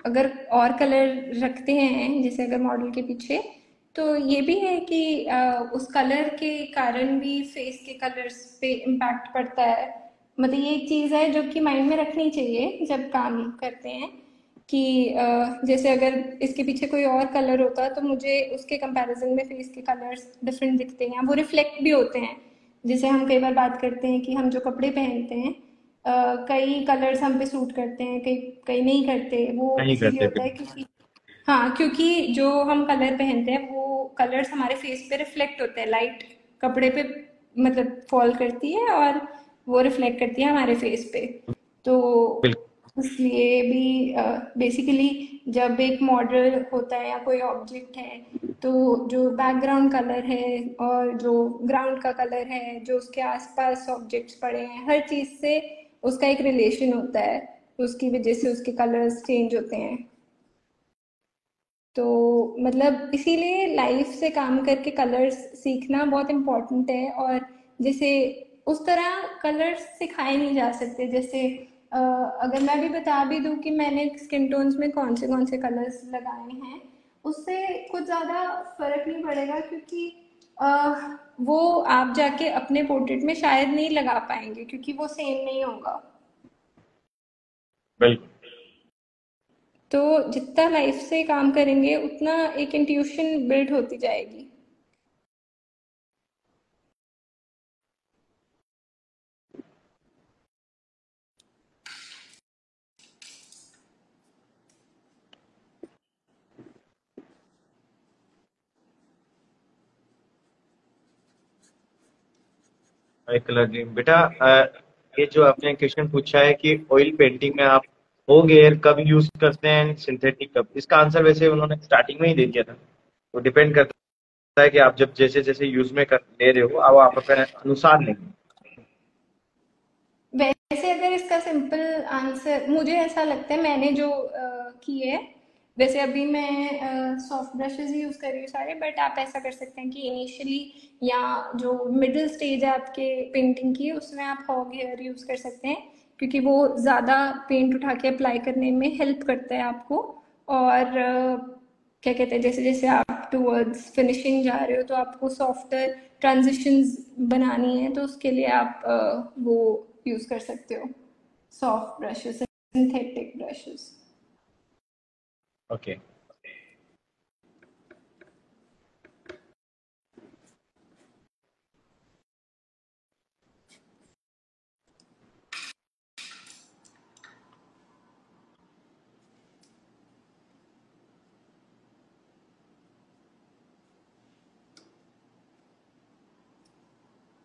Speaker 1: अगर और कलर रखते हैं, जैसे अगर मॉडल के पीछे, तो ये भी है कि उस कलर के कारण भी फेस के कलर्स पे इम्पैक्ट पड़ता है। मतलब ये एक चीज़ है जो कि माइंड में रखनी चाहिए जब काम करते हैं, कि जैसे अगर इसके पीछे कोई और कलर होता तो मुझे उसके कंपैरिजन में फेस के कलर्स डिफरेंट दिखते हैं, वो रिफ्लेक्ट भी होते हैं। जैसे हम कई बार बात करते हैं कि हम जो कपड़े पहनते हैं, कई कलर्स हम पे सूट करते हैं, कई कई नहीं करते, वो
Speaker 2: नहीं
Speaker 1: इसीलिए
Speaker 2: करते
Speaker 1: होता है
Speaker 2: बिल्कुल।
Speaker 1: क्योंकि हाँ, क्योंकि जो हम कलर पहनते हैं वो कलर्स हमारे फेस पे रिफ्लेक्ट होते हैं, लाइट कपड़े पे मतलब फॉल करती है और वो रिफ्लेक्ट करती है हमारे फेस पे। तो
Speaker 2: बिल्कुल
Speaker 1: इसलिए भी बेसिकली जब एक मॉडल होता है या कोई ऑब्जेक्ट है, तो जो बैकग्राउंड कलर है और जो ग्राउंड का कलर है, जो उसके आसपास ऑब्जेक्ट्स पड़े हैं, हर चीज़ से उसका एक रिलेशन होता है, उसकी वजह से उसके कलर्स चेंज होते हैं। तो मतलब इसीलिए लाइफ से काम करके कलर्स सीखना बहुत इम्पोर्टेंट है। और जैसे उस तरह कलर्स सिखाए नहीं जा सकते, जैसे अगर मैं भी बता भी दूं कि मैंने स्किन टोन्स में कौन से कलर्स लगाए हैं, उससे कुछ ज़्यादा फर्क नहीं पड़ेगा, क्योंकि वो आप जाके अपने पोर्ट्रेट में शायद नहीं लगा पाएंगे, क्योंकि वो सेम नहीं होगा।
Speaker 2: बिल्कुल।
Speaker 1: तो जितना लाइफ से काम करेंगे उतना एक इंट्यूशन बिल्ड होती जाएगी।
Speaker 2: एक कलर ग्रीन बेटा, ये जो आपने क्वेश्चन पूछा है कि ऑयल पेंटिंग में आप हो गेयर कब यूज करते हैं, सिंथेटिक कब, इसका आंसर वैसे उन्होंने स्टार्टिंग में ही दे दिया था। तो डिपेंड करता है कि आप जब जैसे जैसे यूज में कर ले रहे हो, अब आप अपने अनुसार लेंगे।
Speaker 1: वैसे अगर इसका सिंपल आंसर मुझे ऐसा लगता है, मैंने जो किए है, वैसे अभी मैं सॉफ्ट ब्रशेस ही यूज कर रही हूँ सारे, बट आप ऐसा कर सकते हैं कि इनिशियली या जो मिडिल स्टेज है आपके पेंटिंग की, उसमें आप हॉग हेयर यूज कर सकते हैं, क्योंकि वो ज़्यादा पेंट उठा के अप्लाई करने में हेल्प करता है आपको। और क्या कहते हैं, जैसे जैसे आप टूवर्ड्स फिनिशिंग जा रहे हो तो आपको सॉफ्टर ट्रांजिशंस बनानी है, तो उसके लिए आप वो यूज कर सकते हो, soft brushes, synthetic brushes.
Speaker 2: Okay.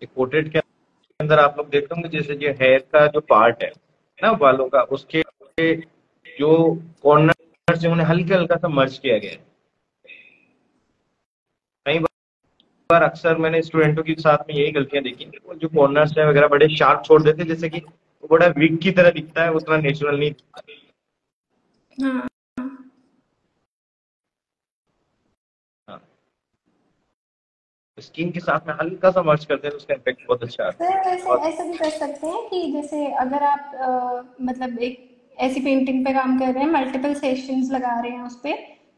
Speaker 2: एक पोर्ट्रेट के अंदर आप लोग देख होंगे, जैसे ये हेयर का जो पार्ट है ना बालों का, उसके जो कॉर्नर से उन्हें हल्का हल्का सा मर्ज किया गया है। कई बार अक्सर मैंने स्टूडेंटों के साथ में यही गलतियां देखी कि वो जो कॉर्नर्स है वगैरह बड़े शार्प छोड़ देते हैं, जैसे कि वो बड़ा विग की तरह दिखता है, उतना नेचुरल नहीं दिखता।
Speaker 1: हाँ।
Speaker 2: स्किन के साथ में हल्का सा मर्ज करते हैं तो उसका इफेक्ट बहुत अच्छा आता
Speaker 1: सर ऐसे
Speaker 2: है। और
Speaker 1: ऐसा भी कर सकते हैं कि जैसे अगर आप मतलब एक ऐसी पेंटिंग पे काम कर रहे हैं, मल्टीपल सेशंस लगा रहे हैं उस पे,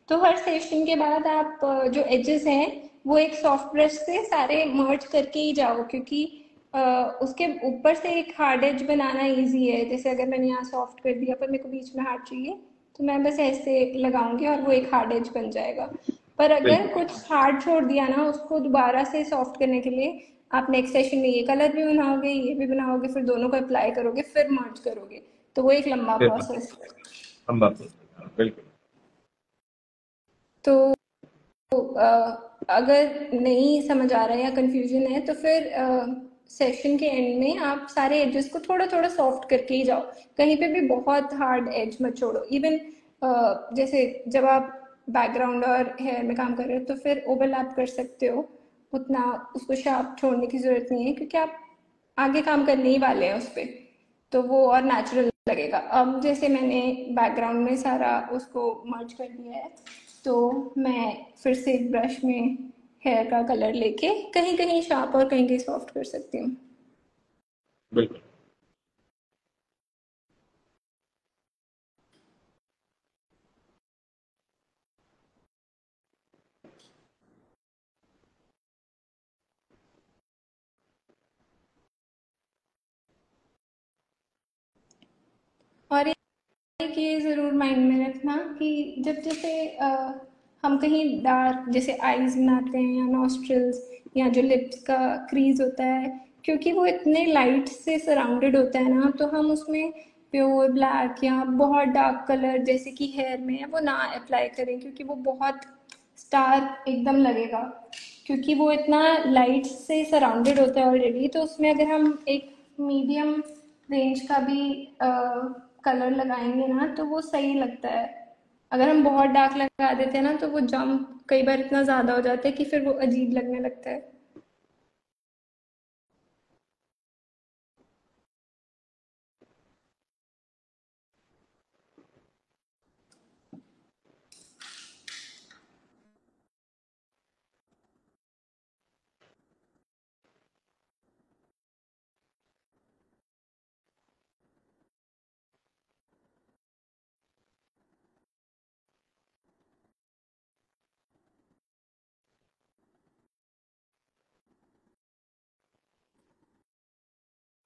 Speaker 1: तो हर सेशन के बाद आप जो एजेस हैं वो एक सॉफ्ट ब्रश से सारे मर्ज करके ही जाओ, क्योंकि अ, उसके ऊपर से एक हार्ड एज बनाना इजी है। जैसे अगर मैंने यहाँ सॉफ्ट कर दिया पर मेरे को बीच में हार्ड चाहिए, तो मैं बस ऐसे लगाऊंगी और वो एक हार्ड एज बन जाएगा। पर अगर
Speaker 2: बिल्कुल।
Speaker 1: कुछ हार्ड छोड़ दिया ना उसको दोबारा से सॉफ्ट करने के लिए, आप नेक्स्ट सेशन में ये कलर भी बनाओगे, ये भी बनाओगे, फिर दोनों को अप्लाई करोगे, फिर मर्ज करोगे, तो वो एक लंबा
Speaker 2: बिल्कुल
Speaker 1: प्रोसेस है।
Speaker 2: हम बात करते हैं। हाँ, बिल्कुल।
Speaker 1: तो अगर नहीं समझ आ रहा है या कंफ्यूजन है तो फिर सेशन के एंड में आप सारे एजेस को थोड़ा थोड़ा सॉफ्ट करके ही जाओ, कहीं पे भी बहुत हार्ड एज मत छोड़ो। इवन जैसे जब आप बैकग्राउंड और हेयर में काम कर रहे हो तो फिर ओवरलैप कर सकते हो, उतना उसको शार्प छोड़ने की जरूरत नहीं है, क्योंकि आप आगे काम करने ही वाले हैं उस पर, तो वो और नेचुरल लगेगा। अब जैसे मैंने बैकग्राउंड में सारा उसको मर्ज कर दिया है, तो मैं फिर से एक ब्रश में हेयर का कलर लेके कहीं कहीं शार्प और कहीं कहीं सॉफ्ट कर सकती हूँ।
Speaker 2: बिल्कुल।
Speaker 1: और एक ये ज़रूर माइंड में रखना कि जब जैसे हम कहीं डार्क जैसे आईज बनाते हैं या नॉस्ट्रल्स या जो लिप्स का क्रीज होता है, क्योंकि वो इतने लाइट से सराउंडेड होता है ना, तो हम उसमें प्योर ब्लैक या बहुत डार्क कलर जैसे कि हेयर में है वो ना अप्लाई करें, क्योंकि वो बहुत स्टार एकदम लगेगा, क्योंकि वो इतना लाइट से सराउंडेड होता है ऑलरेडी। तो उसमें अगर हम एक मीडियम रेंज का भी कलर लगाएंगे ना तो वो सही लगता है। अगर हम बहुत डार्क लगा देते हैं ना तो वो जंप कई बार इतना ज़्यादा हो जाता है कि फिर वो अजीब लगने लगता है।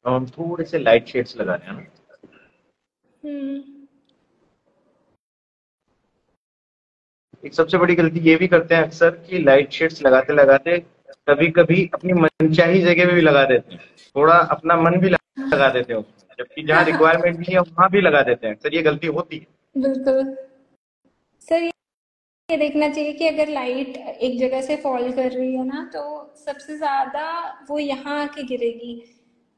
Speaker 2: अब हम थोड़े से लाइट शेड्स लगा रहे हैं ना।
Speaker 1: हम्म।
Speaker 2: एक सबसे बड़ी गलती ये भी करते हैं अक्सर कि लाइट शेड्स लगाते लगाते कभी कभी अपनी मनचाही जगह पे भी लगा देते हैं, थोड़ा अपना मन भी लगा देते हैं उसमें, जबकि जहाँ रिक्वायरमेंट नहीं है वहां भी लगा देते हैं। अक्सर ये गलती होती है।
Speaker 1: बिल्कुल सर, ये देखना चाहिए कि अगर लाइट एक जगह से फॉल कर रही है ना तो सबसे ज्यादा वो यहाँ आके गिरेगी,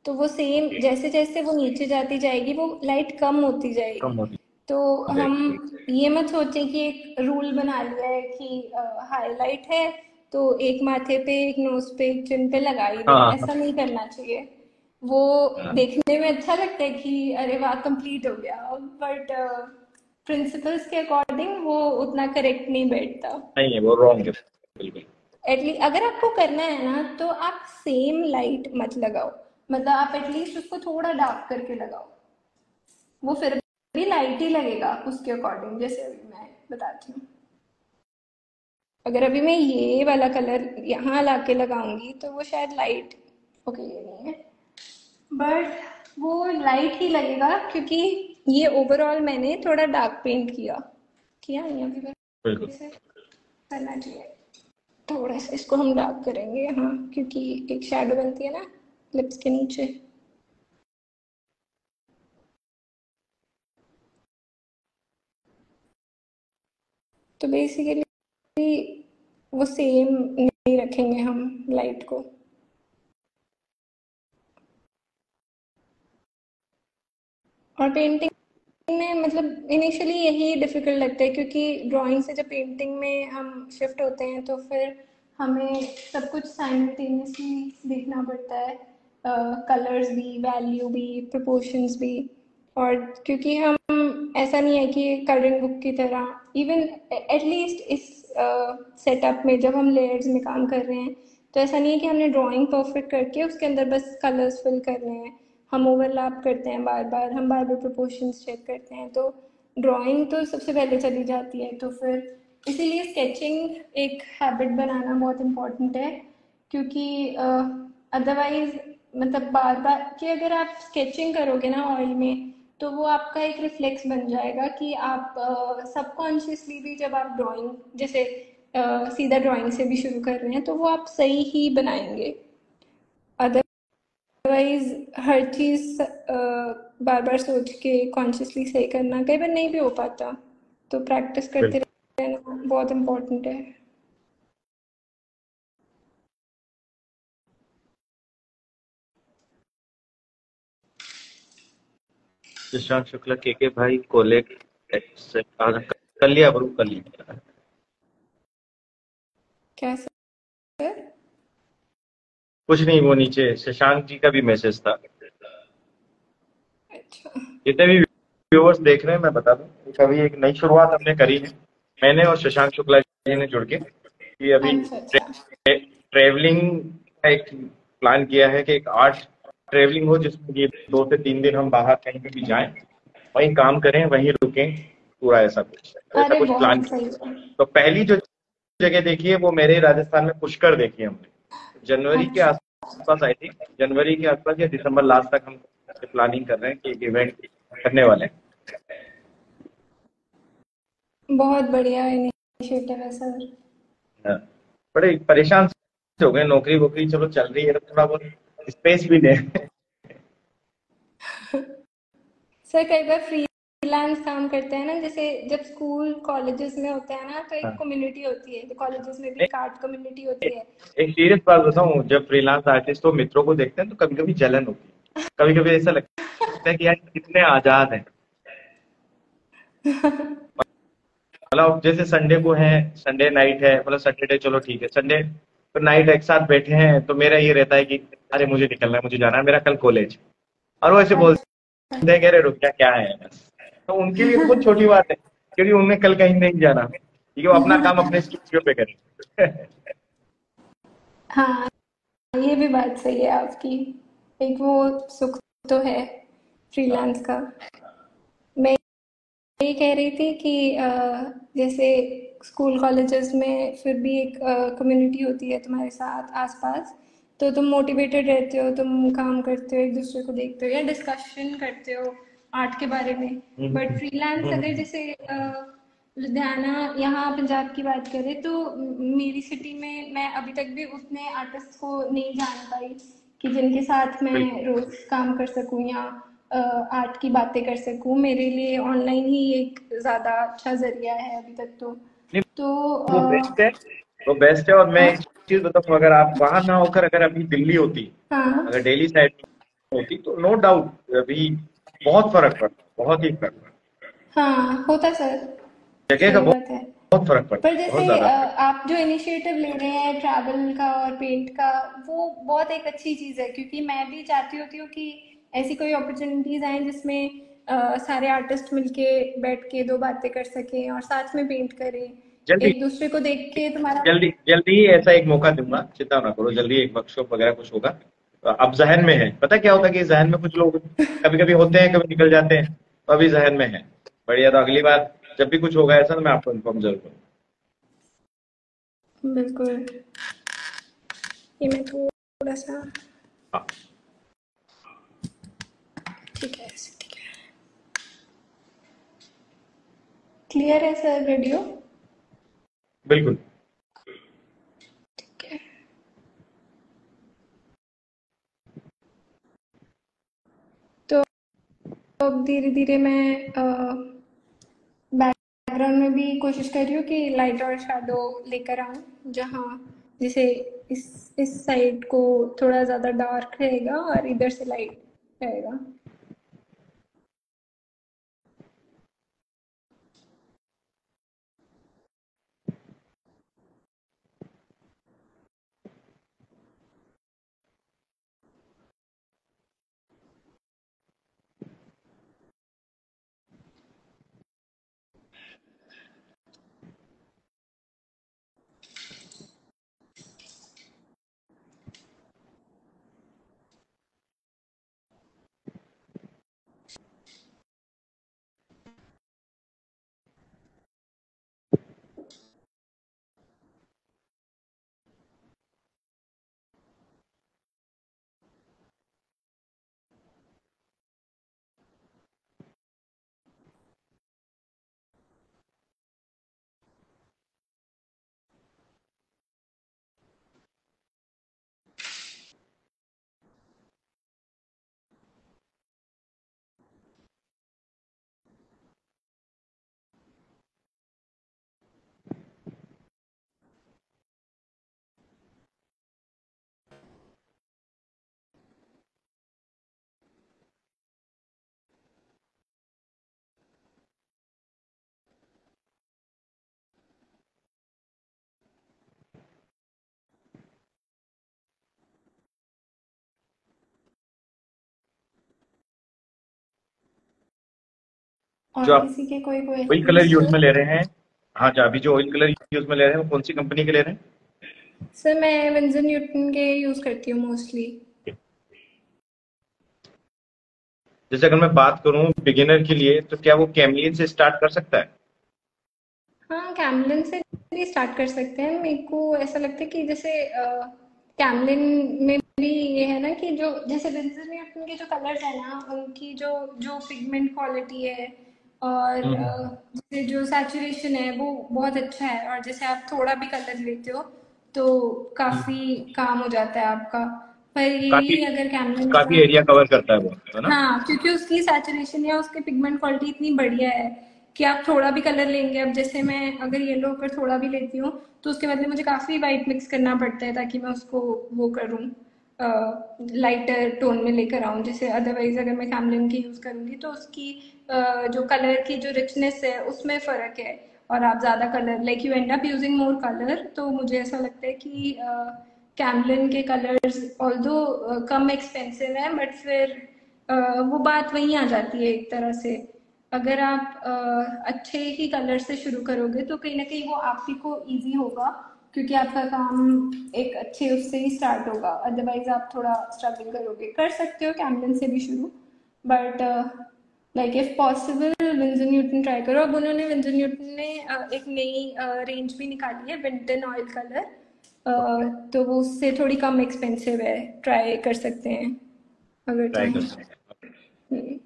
Speaker 1: तो वो सेम जैसे जैसे वो नीचे जाती जाएगी वो लाइट कम होती
Speaker 2: कम
Speaker 1: जाएगी।
Speaker 2: होती
Speaker 1: तो हम
Speaker 2: जाएगी।
Speaker 1: ये मत सोचें कि एक रूल बना लिया है कि हाईलाइट है तो एक माथे पे एक नोज पे एक चिन पे लगा ही दें,
Speaker 2: हाँ
Speaker 1: ऐसा नहीं करना चाहिए। वो
Speaker 2: हाँ।
Speaker 1: देखने में अच्छा लगता है कि अरे वाह कंप्लीट हो गया, बट प्रिंसिपल्स के अकॉर्डिंग वो उतना करेक्ट नहीं बैठता।
Speaker 2: नहीं है, वो रॉन्ग है। बिल्कुल।
Speaker 1: एटलीस्ट अगर आपको करना है ना तो आप सेम लाइट मत लगाओ, मतलब आप एटलीस्ट उसको थोड़ा डार्क करके लगाओ, वो फिर भी लाइट ही लगेगा उसके अकॉर्डिंग, जैसे अभी मैं बताती हूँ। अगर अभी मैं ये वाला कलर यहाँ लाके लगाऊंगी तो वो शायद लाइट, ओके ये नहीं है, बट वो लाइट ही लगेगा, क्योंकि ये ओवरऑल मैंने थोड़ा डार्क पेंट किया किया नहीं अभी
Speaker 2: बिल्कुल।
Speaker 1: से करना चाहिए। थोड़ा सा इसको हम डार्क करेंगे, हाँ, क्योंकि एक शैडो बनती है ना लिप्स के नीचे। तो बेसिकली वो सेम नहीं रखेंगे हम लाइट को। और पेंटिंग में मतलब इनिशियली यही डिफिकल्ट लगता है, क्योंकि ड्राइंग से जब पेंटिंग में हम शिफ्ट होते हैं तो फिर हमें सब कुछ साइमल्टेनियसली देखना पड़ता है, कलर्स भी, वैल्यू भी, प्रोपोर्शंस भी। और क्योंकि हम ऐसा नहीं है कि कलरिंग बुक की तरह, इवन एटलीस्ट इस सेटअप में जब हम लेयर्स में काम कर रहे हैं तो ऐसा नहीं है कि हमने ड्राइंग परफेक्ट करके उसके अंदर बस कलर्स फिल करने हैं। हम ओवरलैप करते हैं बार बार, हम बार बार प्रोपोर्शंस चेक करते हैं, तो ड्राइंग तो सबसे पहले चली जाती है। तो फिर इसीलिए स्केचिंग एक हैबिट बनाना बहुत इम्पोर्टेंट है, क्योंकि अदरवाइज मतलब बार बार कि अगर आप स्केचिंग करोगे ना ऑयल में, तो वो आपका एक रिफ्लेक्स बन जाएगा कि आप सबकॉन्शियसली भी जब आप ड्राइंग जैसे सीधा ड्राइंग से भी शुरू कर रहे हैं तो वो आप सही ही बनाएंगे। अदरवाइज हर चीज़ बार बार सोच के कॉन्शियसली सही करना कई बार नहीं भी हो पाता, तो प्रैक्टिस करते
Speaker 2: बिल्कुल।
Speaker 1: रहना बहुत इम्पोर्टेंट है।
Speaker 2: शशांक शुक्ला के भाई कोलेक कर लिया ब्रो, कर लिया।
Speaker 1: क्या सर?
Speaker 2: कुछ नहीं, वो नीचे शशांक जी का भी मैसेज था।
Speaker 1: अच्छा।
Speaker 2: जितने भी व्यूअर्स देख रहे हैं मैं बता दूं, कभी एक नई शुरुआत हमने करी है, मैंने और शशांक शुक्ला जी ने जुड़ के, कि अभी
Speaker 1: अच्छा अच्छा।
Speaker 2: ट्रेवलिंग का एक प्लान किया है कि एक आर्ट ट्रेवलिंग हो, जिसमें ये 2 से 3 दिन हम बाहर कहीं पे भी जाएं, वहीं काम करें, वहीं रुकें, पूरा ऐसा
Speaker 1: अरे
Speaker 2: कुछ प्लान
Speaker 1: बहुत सही
Speaker 2: किया।
Speaker 1: है।
Speaker 2: तो पहली जो जगह देखी है वो मेरे राजस्थान में पुष्कर देखी है हमने, जनवरी के
Speaker 1: अच्छा।
Speaker 2: आसपास आई थी। जनवरी के आसपास या दिसंबर लास्ट तक हम प्लानिंग कर रहे हैं कि एक इवेंट करने वाले हैं।
Speaker 1: बहुत बढ़िया इनिशिएटिव है सर।
Speaker 2: हाँ, बड़े परेशान से हो गए, नौकरी वोकरी चलो चल रही है तो थोड़ा बहुत स्पेस भी दें।
Speaker 1: सर कई बार फ्रीलांस काम करते हैं ना, जैसे जब स्कूल कॉलेजेस में होते हैं ना तो एक
Speaker 2: हाँ।
Speaker 1: कम्युनिटी होती है, तो कॉलेजेस में भी
Speaker 2: नहीं,
Speaker 1: एक आर्ट कम्युनिटी होती है।
Speaker 2: एक सीरियस बात बताऊं, जब फ्रीलांस आर्टिस्ट और मित्रों को देखते हैं तो कभी कभी जलन होती है, कभी कभी ऐसा लगता है कि यार कितने आजाद हैं। मतलब जैसे संडे को है, संडे नाइट है, मतलब सैटरडे चलो ठीक है, संडे तो नाइट एक साथ बैठे हैं, तो मेरा ये रहता है कि अरे मुझे निकलना है, मुझे जाना है, मेरा कल कॉलेज। और वो ऐसे बोलते
Speaker 1: अच्छा।
Speaker 2: हैं कि अरे रुक क्या क्या है बस। तो उनके लिए बहुत छोटी बात है, क्योंकि उन्हें कल कहीं नहीं जाना, क्योंकि वो अपना काम अपने स्टूडियो पे करें।
Speaker 1: हाँ, ये भी बात सही है आपकी। एक वो सुख तो है फ्रीलांस का। मैं ये कह रही थी कि जैसे स्कूल कॉलेजेस में फिर भी एक कम्युनिटी होती है तुम्हारे साथ आसपास, तो तुम मोटिवेटेड रहते हो, तुम काम करते हो, एक दूसरे को देखते हो या डिस्कशन करते हो आर्ट के बारे में। बट फ्रीलांस अगर जैसे लुधियाना यहाँ पंजाब की बात करें तो मेरी सिटी में मैं अभी तक भी उतने आर्टिस्ट को नहीं जान पाई कि जिनके साथ
Speaker 2: बिल्कुल।
Speaker 1: मैं रोज काम कर सकूं या आर्ट की बातें कर सकूं। मेरे लिए ऑनलाइन ही एक ज़्यादा अच्छा जरिया है अभी तक तो।
Speaker 2: नहीं,
Speaker 1: तो
Speaker 2: वो बेस्ट है, वो बेस्ट है। और मैं
Speaker 1: हाँ
Speaker 2: एक चीज बताऊं, अगर आप वहां ना होकर अगर अभी दिल्ली होती,
Speaker 1: हाँ
Speaker 2: अगर दिल्ली साइड होती, तो नो डाउट अभी बहुत फर्क पड़ता, बहुत ही फर्क पड़ता,
Speaker 1: हाँ होता सर।
Speaker 2: जगह का
Speaker 1: सही
Speaker 2: बहुत
Speaker 1: बात है।
Speaker 2: बहुत फर्क पड़ता,
Speaker 1: पर
Speaker 2: बहुत
Speaker 1: जैसे
Speaker 2: ज्यादा फर्क।
Speaker 1: आप जो इनिशिएटिव ले रहे हैं ट्रैवल का और पेंट का, वो बहुत एक अच्छी चीज़ है, क्योंकि मैं भी चाहती होती हूँ कि ऐसी कोई अपॉर्चुनिटीज़ आए जिसमें सारे आर्टिस्ट मिलके बैठ के दो बातें कर सकें और साथ में पेंट करें,
Speaker 2: जल्दी
Speaker 1: एक दूसरे को देख के तुम्हारा।
Speaker 2: जल्दी जल्दी ही ऐसा एक मौका दूंगा, चिंता ना करो, जल्दी एक वर्कशॉप वगैरह कुछ होगा। तो अब जहन में है, पता क्या होता है कि जहन में कुछ लोग कभी कभी होते हैं, कभी निकल जाते हैं, तो अभी जहन में है। बढ़िया, तो अगली बार जब भी कुछ होगा ऐसा तो मैं आपको इन्फॉर्म जरूर करूंगा।
Speaker 1: बिल्कुल। ये मैं थोड़ा सा
Speaker 2: हाँ,
Speaker 1: ठीक है ऐसे ठीक है। क्लियर है सर वीडियो?
Speaker 2: बिल्कुल।
Speaker 1: ठीक है। तो अब धीरे धीरे मैं बैकग्राउंड में भी कोशिश कर रही हूँ कि लाइट और शैडो लेकर आऊँ, जहाँ जैसे इस साइड को थोड़ा ज़्यादा डार्क रहेगा और इधर से लाइट रहेगा।
Speaker 2: जो
Speaker 1: और
Speaker 2: आप
Speaker 1: किसी के कोई
Speaker 2: ऑयल कलर
Speaker 1: क्वेश्चंस
Speaker 2: यूज में
Speaker 1: सर?
Speaker 2: ले रहे हैं, हाँ जी, अभी जो ऑयल कलर यूज में ले रहे हैं वो कौन सी कंपनी के ले रहे
Speaker 1: सर मैं विंजर न्यूटन के यूज करती हूँ मोस्टली।
Speaker 2: हैं? जैसे अगर मैं बात करूं बिगिनर के लिए, तो क्या वो कैमलिन से स्टार्ट कर सकता है?
Speaker 1: हाँ, कैमलिन से भी स्टार्ट कर सकते हैं। मेरे को ऐसा लगता है कि जैसे कैमलिन में भी ये है ना कि जो जैसे विंजर न्यूटन के जो कलर्स है ना, उनकी जो जो पिगमेंट क्वालिटी है और
Speaker 2: हम्म।
Speaker 1: जैसे जो सैचुरेशन है वो बहुत अच्छा है। और जैसे आप थोड़ा भी कलर लेते हो तो काफी काम हो जाता है आपका। पर
Speaker 2: काफी
Speaker 1: यही अगर कैमलिन
Speaker 2: काफी
Speaker 1: का,
Speaker 2: एरिया कवर करता है वो, है ना?
Speaker 1: हाँ, क्योंकि उसकी सैचुरेशन या उसके पिगमेंट क्वालिटी इतनी बढ़िया है कि आप थोड़ा भी कलर लेंगे। अब जैसे मैं अगर येलो अगर थोड़ा भी लेती हूँ तो उसके बदले मुझे काफी वाइट मिक्स करना पड़ता है ताकि मैं उसको वो करूँ, लाइटर टोन में लेकर आऊँ। जैसे अदरवाइज अगर मैं कैमलिन की यूज करूंगी तो उसकी जो कलर की जो रिचनेस है उसमें फर्क है। और आप ज्यादा colour like you and up using more colour, तो मुझे ऐसा लगता है कि कैमलिन के कलर्स ऑल्दो कम एक्सपेंसिव है, बट फिर वो बात वहीं आ जाती है एक तरह से। अगर आप अच्छे ही कलर से शुरू करोगे तो कहीं ना कहीं वो आप ही को इजी होगा, क्योंकि आपका काम एक अच्छे उससे ही स्टार्ट होगा। अदरवाइज आप थोड़ा स्ट्रगल करोगे। कर सकते हो कैमलिन से भी शुरू, but like if possible vinegar Newton try करो। अब उन्होंने विंजर न्यूटन ने एक नई रेंज भी निकाली है, विंटन ऑयल कलर। तो वो उससे थोड़ी कम एक्सपेंसिव है, ट्राई कर सकते हैं अगर
Speaker 2: ट्राई कर
Speaker 1: चाहें।
Speaker 2: सकते हैं।
Speaker 1: हम्म।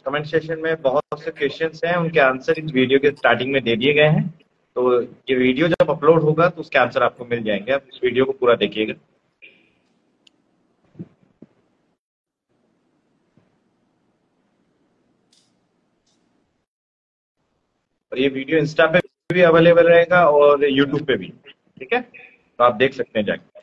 Speaker 2: कमेंट सेशन में बहुत से क्वेश्चंस हैं, उनके आंसर इस वीडियो के स्टार्टिंग में दे दिए गए हैं। तो ये वीडियो जब अपलोड होगा तो उसके आंसर आपको मिल जाएंगे, आप इस वीडियो को पूरा देखिएगा। और ये वीडियो इंस्टा पे भी अवेलेबल रहेगा और यूट्यूब पे भी, ठीक है, तो आप देख सकते हैं जाके।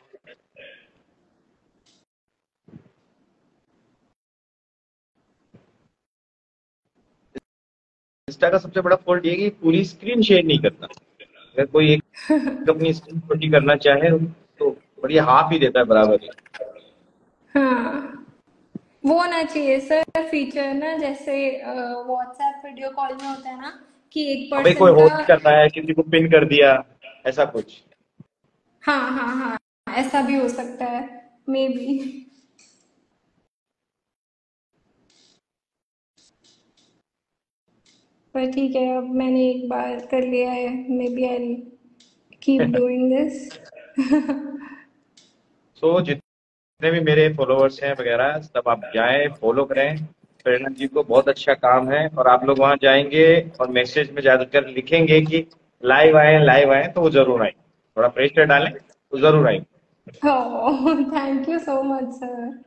Speaker 2: इंस्टा का सबसे बड़ा फॉल्ट ये है कि पूरी स्क्रीन शेयर नहीं करता। अगर कोई एक अपनी स्क्रीन छोटी करना चाहे तो बढ़िया हाफ ही देता है बराबर ही।
Speaker 1: हाँ, वो होना चाहिए सर फीचर ना, जैसे व्हाट्सएप वीडियो कॉल में होता है ना कि एक
Speaker 2: अब भाई कोई
Speaker 1: पर्सन का।
Speaker 2: होस्ट कर रहा है, किसी को पिन कर दिया, ऐसा कुछ।
Speaker 1: हाँ हाँ हाँ, ऐसा भी हो सकता है, मे बी। पर ठीक है, अब मैंने एक बार कर लिया है, maybe I keep doing this.
Speaker 2: So जितने भी मेरे फॉलोअर्स हैं वगैरह, सब आप जाएं, फॉलो करें, प्रेरणा जी को बहुत अच्छा काम है, और आप लोग वहां जाएंगे और मैसेज में ज्यादातर लिखेंगे कि लाइव आए, तो वो जरूर आएंगे। थोड़ा प्रेशर डालें तो जरूर आएंगे।
Speaker 1: Oh, thank you so much sir.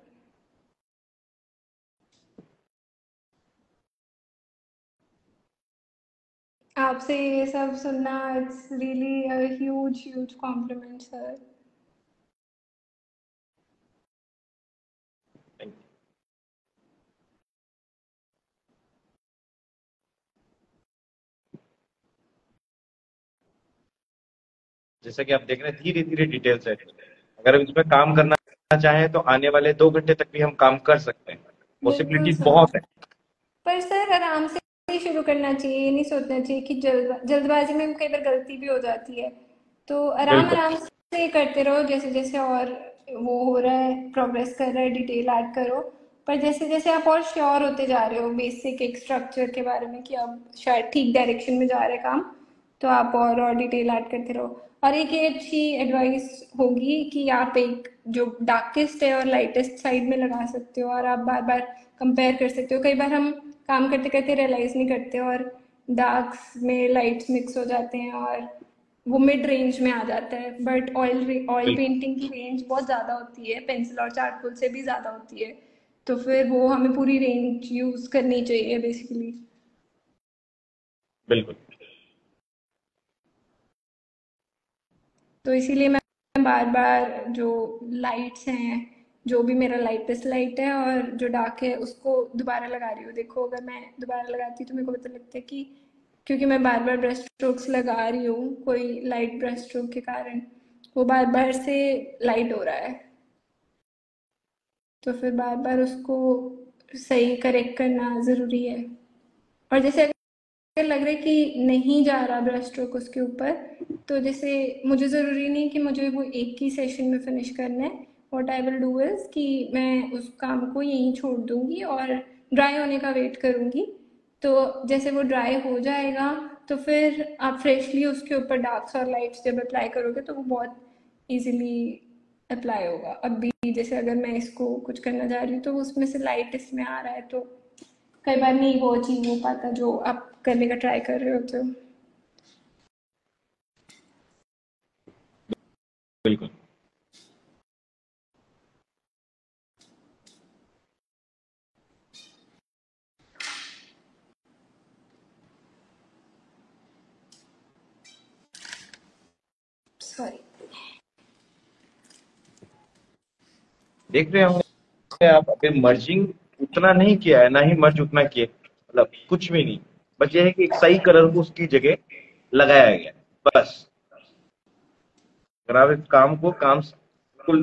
Speaker 1: आपसे ये सब सुनना, it's really a huge huge compliment sir.
Speaker 2: जैसा कि आप देख रहे हैं, धीरे धीरे डिटेल्स है। अगर हम इसमें काम करना चाहें तो आने वाले 2 घंटे तक भी हम काम कर सकते हैं।
Speaker 1: बिल्कुल
Speaker 2: पॉसिबिलिटीज
Speaker 1: सर।
Speaker 2: बहुत है।
Speaker 1: पर सर आराम से ही शुरू करना चाहिए, ये नहीं सोचना चाहिए कि जल्दबाजी में कई बार गलती भी हो जाती है। तो आराम
Speaker 2: बिल्कुल
Speaker 1: आराम से करते रहो, जैसे जैसे और वो हो रहा है, प्रोग्रेस कर रहा है, डिटेल ऐड करो। पर जैसे जैसे आप और श्योर होते जा रहे हो बेसिक एक स्ट्रक्चर के बारे में कि अब शायद ठीक डायरेक्शन में जा रहे हैं काम, तो आप और डिटेल ऐड करते रहो। और एक ये अच्छी एडवाइस होगी कि आप एक जो डार्केस्ट है और लाइटेस्ट साइड में लगा सकते हो, और आप बार बार कंपेयर कर सकते हो। कई बार हम काम करते करते रियलाइज नहीं करते और डार्क्स में लाइट्स मिक्स हो जाते हैं और वो मिड रेंज में आ जाता है। बट ऑयल
Speaker 2: बिल्कुल
Speaker 1: पेंटिंग की रेंज बहुत ज़्यादा होती है, पेंसिल और चारकोल से भी ज़्यादा होती है। तो फिर वो हमें पूरी रेंज यूज़ करनी चाहिए बेसिकली।
Speaker 2: बिल्कुल।
Speaker 1: तो इसीलिए मैं बार बार जो लाइट्स हैं, जो भी मेरा लाइटेस्ट लाइट है और जो डार्क है, उसको दोबारा लगा रही हूँ। देखो अगर मैं दोबारा लगाती तो मेरे को पता लगता है कि क्योंकि मैं बार बार ब्रश स्ट्रोक्स लगा रही हूँ कोई लाइट ब्रश स्ट्रोक के कारण, वो बार बार से लाइट हो रहा है। तो फिर बार बार उसको सही करेक्ट करना ज़रूरी है। और जैसे अगर लग रहा है कि नहीं जा रहा ब्रश स्ट्रोक उसके ऊपर, तो जैसे मुझे ज़रूरी नहीं कि मुझे वो एक ही सेशन में फिनिश करना है। What I will do is कि मैं उस काम को यहीं छोड़ दूँगी और ड्राई होने का वेट करूँगी। तो जैसे वो ड्राई हो जाएगा, तो फिर आप फ्रेशली उसके ऊपर डार्क्स और लाइट्स जब अप्लाई करोगे तो वो बहुत इजीली अप्लाई होगा। अब भी जैसे अगर मैं इसको कुछ करना जा रही हूँ तो उसमें से लाइट इसमें आ रहा है, तो कई बार नहीं वो अचीव हो पाता जो आप करने का ट्राई कर रहे होते हो।
Speaker 2: बिल्कुल
Speaker 1: सॉरी।
Speaker 2: देख रहे होंगे आप, अभी मर्जिंग उतना नहीं किया है, ना ही मर्ज उतना किया, मतलब कुछ भी नहीं। बस ये है कि एक सही कलर को उसकी जगह लगाया गया, बस। अगर आप इस काम को काम बिल्कुल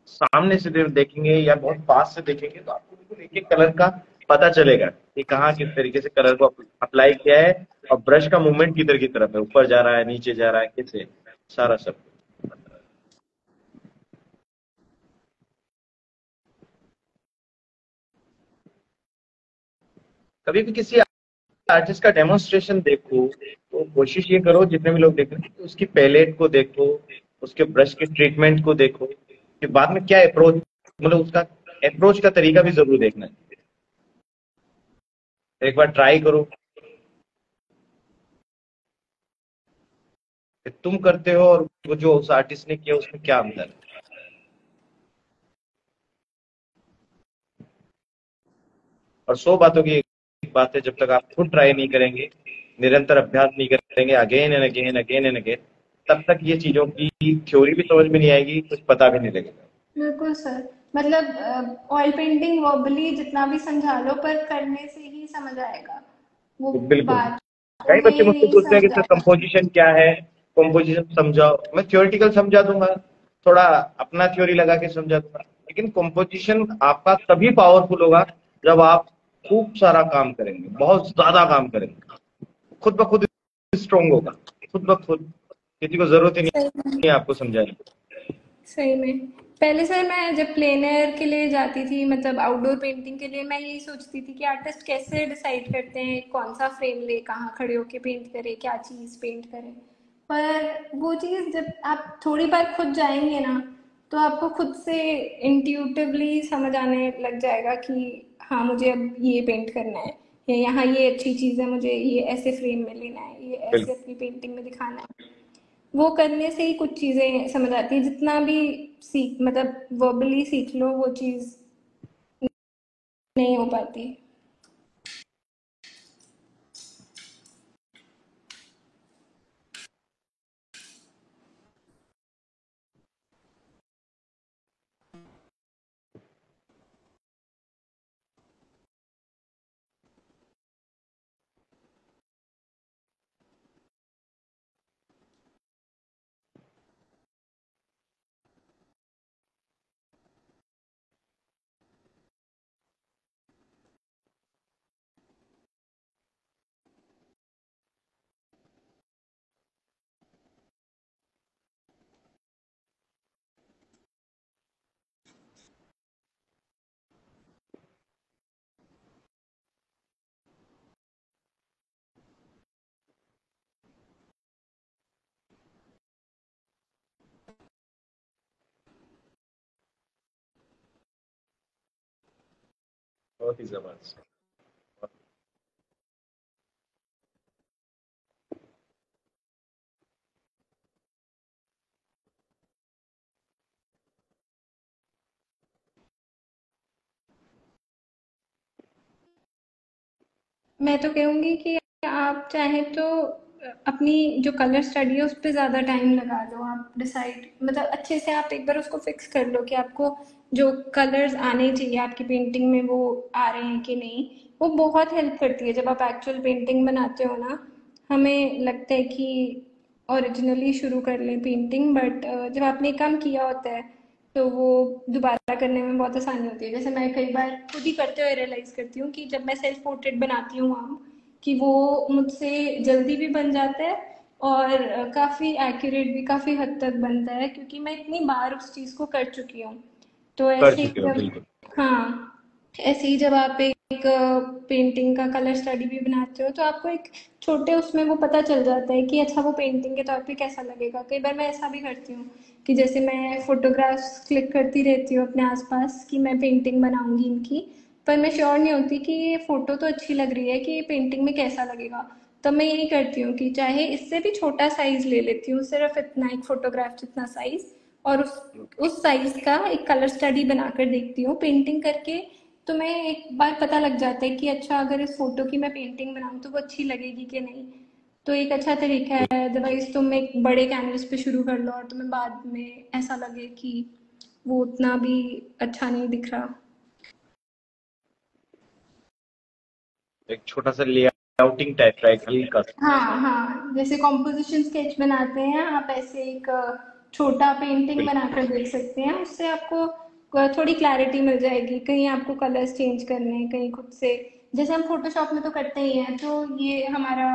Speaker 2: सामने से देखेंगे या बहुत पास से देखेंगे तो आपको बिल्कुल एक एक कलर का पता चलेगा कि कहाँ किस तरीके से कलर को अप्लाई किया है, और ब्रश का मूवमेंट किधर की तरफ है, ऊपर जा रहा है, नीचे जा रहा है, कैसे, सारा सब। कभी भी किसी आर्टिस्ट का डेमोन्स्ट्रेशन देखो तो कोशिश ये करो, जितने भी लोग देख रहे हैं, तो उसकी पैलेट को देखो, उसके ब्रश के ट्रीटमेंट को देखो, कि बाद में क्या अप्रोच, मतलब उसका अप्रोच का तरीका भी जरूर देखना है। एक बार ट्राई करो कि तुम करते हो और वो जो उस आर्टिस्ट ने किया उसमें क्या अंतर है। और 100 बातों की एक बात है, जब तक आप खुद ट्राई नहीं करेंगे, निरंतर अभ्यास नहीं करेंगे, again and again again and again, तब तक ये चीजों की थ्योरी भी समझ में नहीं आएगी, कुछ पता भी नहीं लगेगा।
Speaker 1: बिल्कुल सर। मतलब ऑयल पेंटिंग वर्बली जितना भी समझा लो, पर करने से ही समझ आएगा, वो
Speaker 2: बिल्कुल।
Speaker 1: बातों
Speaker 2: कई
Speaker 1: में
Speaker 2: बच्चे मुझसे
Speaker 1: नहीं
Speaker 2: पूछते हैं कि
Speaker 1: समझ
Speaker 2: सर
Speaker 1: आता।
Speaker 2: कंपोजिशन क्या है, कंपोजिशन समझाओ। मैं थ्योरेटिकल समझा दूंगा, थोड़ा अपना थ्योरी लगा के समझा दूंगा, लेकिन कंपोजिशन आपका तभी पावरफुल होगा जब आप खूब सारा काम करेंगे, बहुत ज्यादा काम करेंगे, खुद ब खुद स्ट्रोंग होगा, खुद ब खुद, किसी को जरूरत ही
Speaker 1: सही में।
Speaker 2: नहीं है आपको समझाने की।
Speaker 1: सही में। पहले सर मैं जब प्लेन एयर के लिए जाती थी, मतलब आउटडोर पेंटिंग के लिए, मैं यही सोचती थी कि आर्टिस्ट कैसे डिसाइड करते हैं कौन सा फ्रेम ले, कहाँ खड़े होके पेंट करे, क्या चीज़ पेंट करे। पर वो चीज़ जब आप थोड़ी बार खुद जाएंगे ना, तो आपको खुद से इंट्यूटिवली समझ आने लग जाएगा कि हाँ मुझे अब ये पेंट करना है, या यहाँ ये अच्छी चीज़ है, मुझे ये ऐसे फ्रेम में लेना है, ये ऐसे
Speaker 2: बिल्कुल।
Speaker 1: अपनी पेंटिंग में दिखाना है। वो करने से ही कुछ चीज़ें समझ आती है, जितना भी सीख मतलब वर्बली सीख लो वो चीज़ नहीं हो पाती।
Speaker 2: बहुत ही जबरदस्त।
Speaker 1: मैं तो कहूँगी कि आप चाहें तो अपनी जो कलर स्टडी है उस पर ज़्यादा टाइम लगा दो। आप डिसाइड मतलब अच्छे से आप एक बार उसको फिक्स कर लो कि आपको जो कलर्स आने चाहिए आपकी पेंटिंग में वो आ रहे हैं कि नहीं। वो बहुत हेल्प करती है जब आप एक्चुअल पेंटिंग बनाते हो ना। हमें लगता है कि ओरिजिनली शुरू कर लें पेंटिंग, बट जब आपने काम किया होता है तो वो दोबारा करने में बहुत आसानी होती है। जैसे मैं कई बार खुद ही करते हुए रियलाइज़ करती हूँ कि जब मैं सेल्फ पोर्ट्रेट बनाती हूँ आम, कि वो मुझसे जल्दी भी बन जाता है और काफ़ी एक्यूरेट भी काफ़ी हद तक बनता है, क्योंकि मैं इतनी बार उस चीज़ को कर चुकी हूँ। तो
Speaker 2: कर
Speaker 1: ऐसे ही
Speaker 2: चुके हो,
Speaker 1: जब
Speaker 2: बिल्कुल।
Speaker 1: हाँ ऐसे ही जब आप एक पेंटिंग का कलर स्टडी भी बनाते हो तो आपको एक छोटे उसमें वो पता चल जाता है कि अच्छा वो पेंटिंग के तौर पे कैसा लगेगा। कई बार मैं ऐसा भी करती हूँ कि जैसे मैं फोटोग्राफ्स क्लिक करती रहती हूँ अपने आसपास कि मैं पेंटिंग बनाऊंगी इनकी, पर मैं श्योर नहीं होती कि ये फोटो तो अच्छी लग रही है कि ये पेंटिंग में कैसा लगेगा। तब मैं यही करती हूँ कि चाहे इससे भी छोटा साइज ले लेती हूँ, सिर्फ इतना एक फोटोग्राफ जितना साइज, और उस साइज का एक कलर स्टडी बनाकर देखती हूँ पेंटिंग करके। तो मैं एक बार पता लग जाता है कि अच्छा अगर इस फोटो की मैं पेंटिंग बनाऊँ तो वो अच्छी लगेगी कि नहीं। तो एक अच्छा तरीका है, अदरवाइज तुम एक बड़े कैनवस पे शुरू कर लो और तुम्हें बाद में ऐसा लगे कि वो उतना भी अच्छा नहीं दिख रहा।
Speaker 2: एक छोटा सा लेआउटिंग टाइप का एक हल्का सा।
Speaker 1: हाँ हाँ, जैसे कॉम्पोजिशन स्केच बनाते हैं आप, ऐसे एक छोटा पेंटिंग
Speaker 2: बिल्कुल।
Speaker 1: बनाकर देख सकते हैं। उससे आपको थोड़ी क्लैरिटी मिल जाएगी, कहीं आपको कलर्स चेंज करने हैं, कहीं खुद से जैसे हम फोटोशॉप में तो करते ही हैं। तो ये हमारा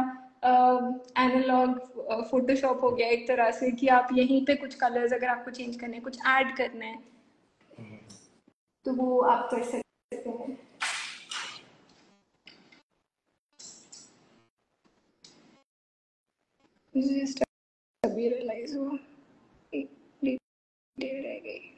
Speaker 1: एनालॉग फोटोशॉप हो गया एक तरह से, कि आप यहीं पे कुछ कलर्स अगर आपको चेंज करने हैं, कुछ ऐड करना है, तो वो आप कर सकते हैं। मुझे just अभी रियलाइज हुआ, एक डिटेल रह गई।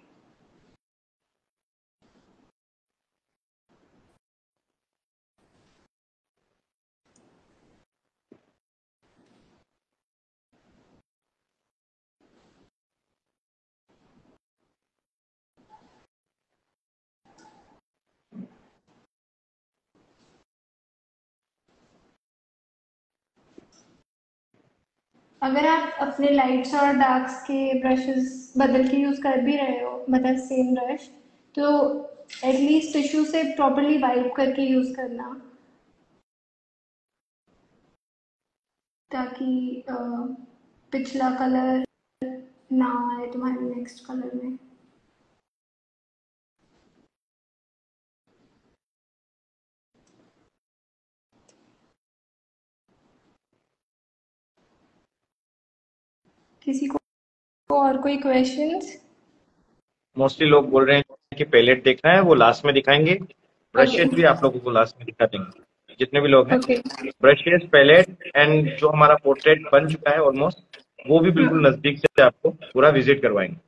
Speaker 1: अगर आप अपने लाइट्स और डार्क्स के ब्रशेस बदल के यूज कर भी रहे हो, मतलब सेम ब्रश, तो एटलीस्ट टिश्यू से प्रॉपरली वाइप करके यूज करना, ताकि पिछला कलर ना आए तुम्हारे नेक्स्ट कलर में। किसी को और कोई क्वेश्चंस?
Speaker 2: मोस्टली लोग बोल रहे हैं कि पैलेट देखना है, वो लास्ट में दिखाएंगे।
Speaker 1: ओके
Speaker 2: ब्रशेस भी आप लोगों को लास्ट में दिखा देंगे, जितने भी लोग हैं।
Speaker 1: ओके।
Speaker 2: ब्रशेस, पैलेट एंड जो हमारा पोर्ट्रेट बन चुका है ऑलमोस्ट, वो भी
Speaker 1: हाँ
Speaker 2: बिल्कुल नजदीक से आपको पूरा विजिट करवाएंगे।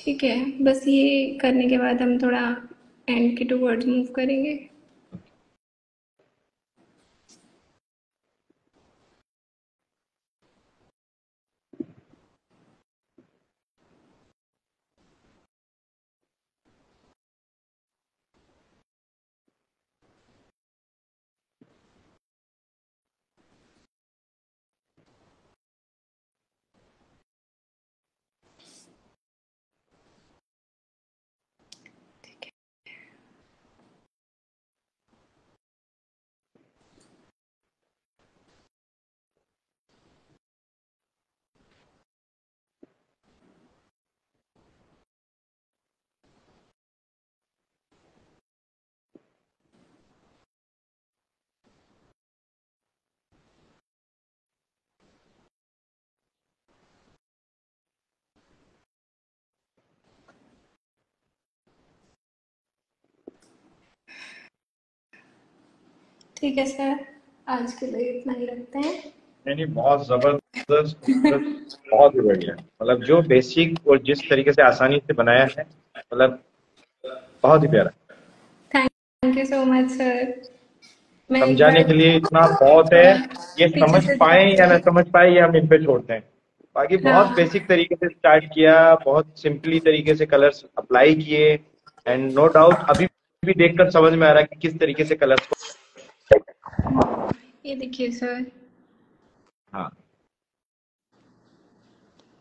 Speaker 1: ठीक है, बस ये करने के बाद हम थोड़ा एंड के टूवर्ड्स मूव करेंगे। ठीक है सर, आज के लिए इतना ही रखते हैं।
Speaker 2: नहीं नहीं, बहुत जबरदस्त, खूबसूरत, बहुत ही बढ़िया। मतलब जो बेसिक और जिस तरीके से आसानी से बनाया है, मतलब बहुत ही प्यारा।
Speaker 1: Thank you so much sir. मैं एक
Speaker 2: समझाने
Speaker 1: बार
Speaker 2: के लिए इतना बहुत है।
Speaker 1: थोड़ा
Speaker 2: ये
Speaker 1: पीछे
Speaker 2: समझ
Speaker 1: से
Speaker 2: पाए या ना
Speaker 1: दिखाती
Speaker 2: समझ पाए ये हम इन पे छोड़ते हैं। बाकी बहुत
Speaker 1: हाँ,
Speaker 2: बेसिक तरीके से स्टार्ट किया, बहुत सिंपली तरीके से कलर्स अप्लाई किए, एंड नो डाउट अभी भी देखकर समझ में आ रहा है कि किस तरीके से कलर्स को।
Speaker 1: ये देखिए सर,
Speaker 2: हाँ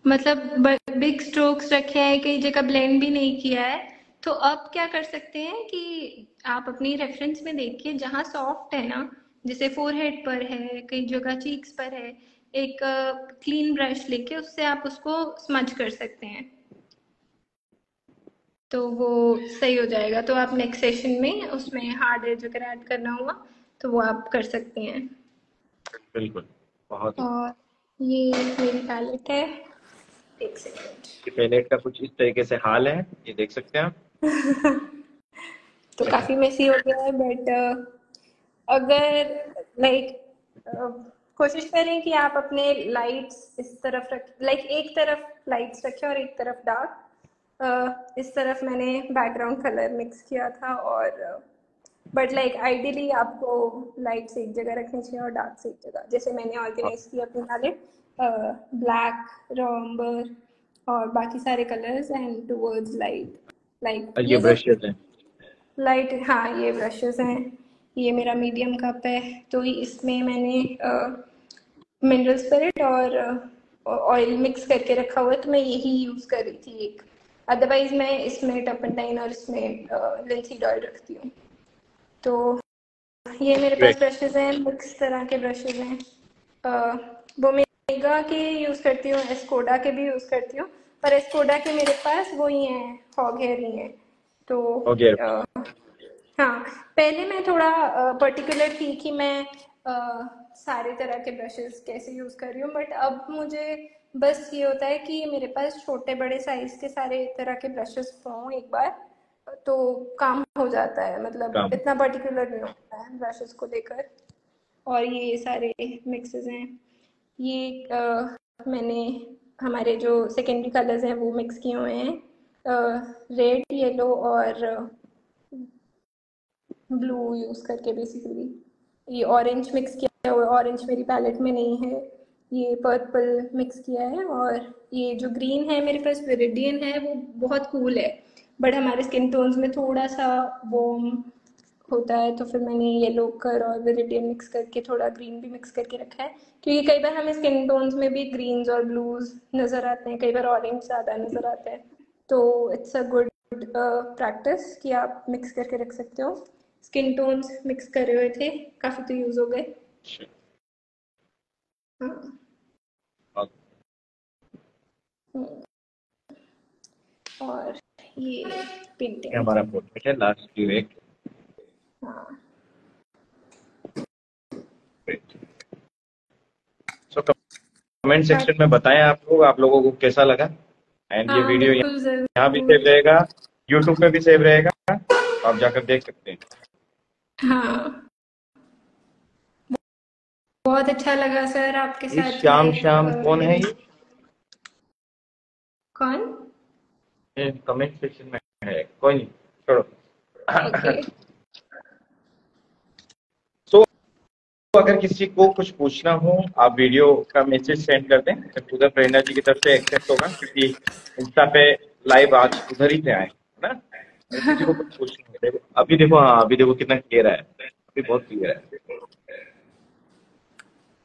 Speaker 1: मतलब बिग स्ट्रोक्स रखे हैं, कई जगह ब्लेंड भी नहीं किया है। तो अब क्या कर सकते हैं कि आप अपनी रेफरेंस में देखिए, जहाँ सॉफ्ट है ना, जैसे फोरहेड पर है, कई जगह चीक्स पर है, एक क्लीन ब्रश लेके उससे आप उसको स्मज कर सकते हैं, तो वो सही हो जाएगा। तो आप नेक्स्ट सेशन में उसमें हार्ड एज अगर ऐड करना हुआ तो वो आप कर सकते हैं।
Speaker 2: बिल्कुल, बहुत ही।
Speaker 1: और ये मेरी पैलेट है, एक सेकेंड।
Speaker 2: ये पैलेट का कुछ इस तरीके से हाल है, ये देख सकते हैं आप।
Speaker 1: तो काफी मेसी हो गया है, बट अगर लाइक कोशिश करें कि आप अपने लाइट्स इस तरफ रख, लाइक एक तरफ लाइट्स रखें और एक तरफ डार्क। इस तरफ मैंने बैकग्राउंड कलर मिक्स किया था, और बट लाइक आइडियली आपको लाइट्स एक जगह रखनी चाहिए और डार्क एक जगह, जैसे मैंने ऑर्गेनाइज किया अपनी पैलेट, ब्लैक, रॉम्बर और बाकी सारे colours and towards light. Like
Speaker 2: ये
Speaker 1: ये जो
Speaker 2: ब्रशेस हैं।
Speaker 1: लाइट, हाँ ये ब्रशेस हैं। ये मेरा मीडियम कप है, तो इसमें मैंने मिनरल स्पिरिट और ऑयल मिक्स करके रखा हुआ है, तो मैं यही यूज कर रही थी एक। अदरवाइज मैं इसमें टर्पेंटाइन और इसमें लिंसीड ऑयल रखती हूँ। तो ये मेरे पास
Speaker 2: ग्रेट।
Speaker 1: ब्रशेज हैं, मिक्स तरह के ब्रशेज हैं। बोमेगा के यूज़ करती हूँ, एस्कोडा के भी यूज़ करती हूँ, पर एस्कोडा के मेरे पास वो ही हैं, हॉग हेयर ही हैं। तो
Speaker 2: ओके।
Speaker 1: हाँ, पहले मैं थोड़ा पर्टिकुलर थी कि मैं सारे तरह के ब्रशेस कैसे यूज़ कर रही हूँ, बट अब मुझे बस ये होता है कि मेरे पास छोटे बड़े साइज के सारे तरह के ब्रशेस हों एक बार, तो काम हो जाता है, मतलब
Speaker 2: काम।
Speaker 1: इतना पर्टिकुलर नहीं होता है ब्रशेस को लेकर। और ये सारे मिक्सेस हैं, ये मैंने हमारे जो सेकेंडरी कलर्स हैं वो मिक्स किए हुए हैं, रेड, येलो और ब्लू यूज़ करके बेसिकली। ये ऑरेंज मिक्स किया हुआ है, ऑरेंज मेरी पैलेट में नहीं है। ये पर्पल मिक्स किया है, और ये जो ग्रीन है मेरे पास विरिडियन है, वो बहुत कूल है, बट हमारे स्किन टोन्स में थोड़ा सा वार्म होता है, तो फिर मैंने येलो कर और विरिडियन मिक्स करके थोड़ा ग्रीन भी मिक्स करके रखा है, क्योंकि कई बार हमें स्किन टोन्स में भी ग्रीन्स और ब्लूज नज़र आते हैं, कई बार ऑरेंज ज़्यादा नज़र आता है। तो इट्स अ गुड प्रैक्टिस कि आप मिक्स करके रख सकते हो। स्किन टोन्स मिक्स करे हुए थे, काफ़ी तो यूज़ हो गए। हाँ। हम्म, और ये
Speaker 2: ये
Speaker 1: पेंटिंग।
Speaker 2: हमारा पोर्ट्रेट है, लास्ट ड्यू एक।
Speaker 1: हाँ,
Speaker 2: सो कमेंट सेक्शन में
Speaker 1: बाकी
Speaker 2: बताएं आप लोगों को कैसा लगा। एंड ये
Speaker 1: हाँ
Speaker 2: वीडियो
Speaker 1: बिल्कुल
Speaker 2: यहाँ भी
Speaker 1: ज़रूर।
Speaker 2: सेव रहेगा, यूट्यूब पे भी सेव रहेगा, आप जाकर देख सकते हैं।
Speaker 1: हाँ, बहुत अच्छा लगा सर आपके
Speaker 2: इस
Speaker 1: साथ
Speaker 2: श्याम
Speaker 1: लाइक
Speaker 2: श्याम कौन है ये?
Speaker 1: कौन?
Speaker 2: कमेंट सेक्शन में है, कोई नहीं, छोड़ो।
Speaker 1: ओके।
Speaker 2: तो अगर किसी को कुछ पूछना हो, आप वीडियो का मैसेज सेंड कर दें, उधर प्रेरणा जी की तरफ से एक्सेप्ट होगा, क्योंकि इंस्टा पे लाइव आज उधर ही से आए, है ना। अगर किसी को कुछ पूछना हो, देखो अभी, देखो हाँ, अभी देखो कितना क्लियर है, अभी बहुत क्लियर है।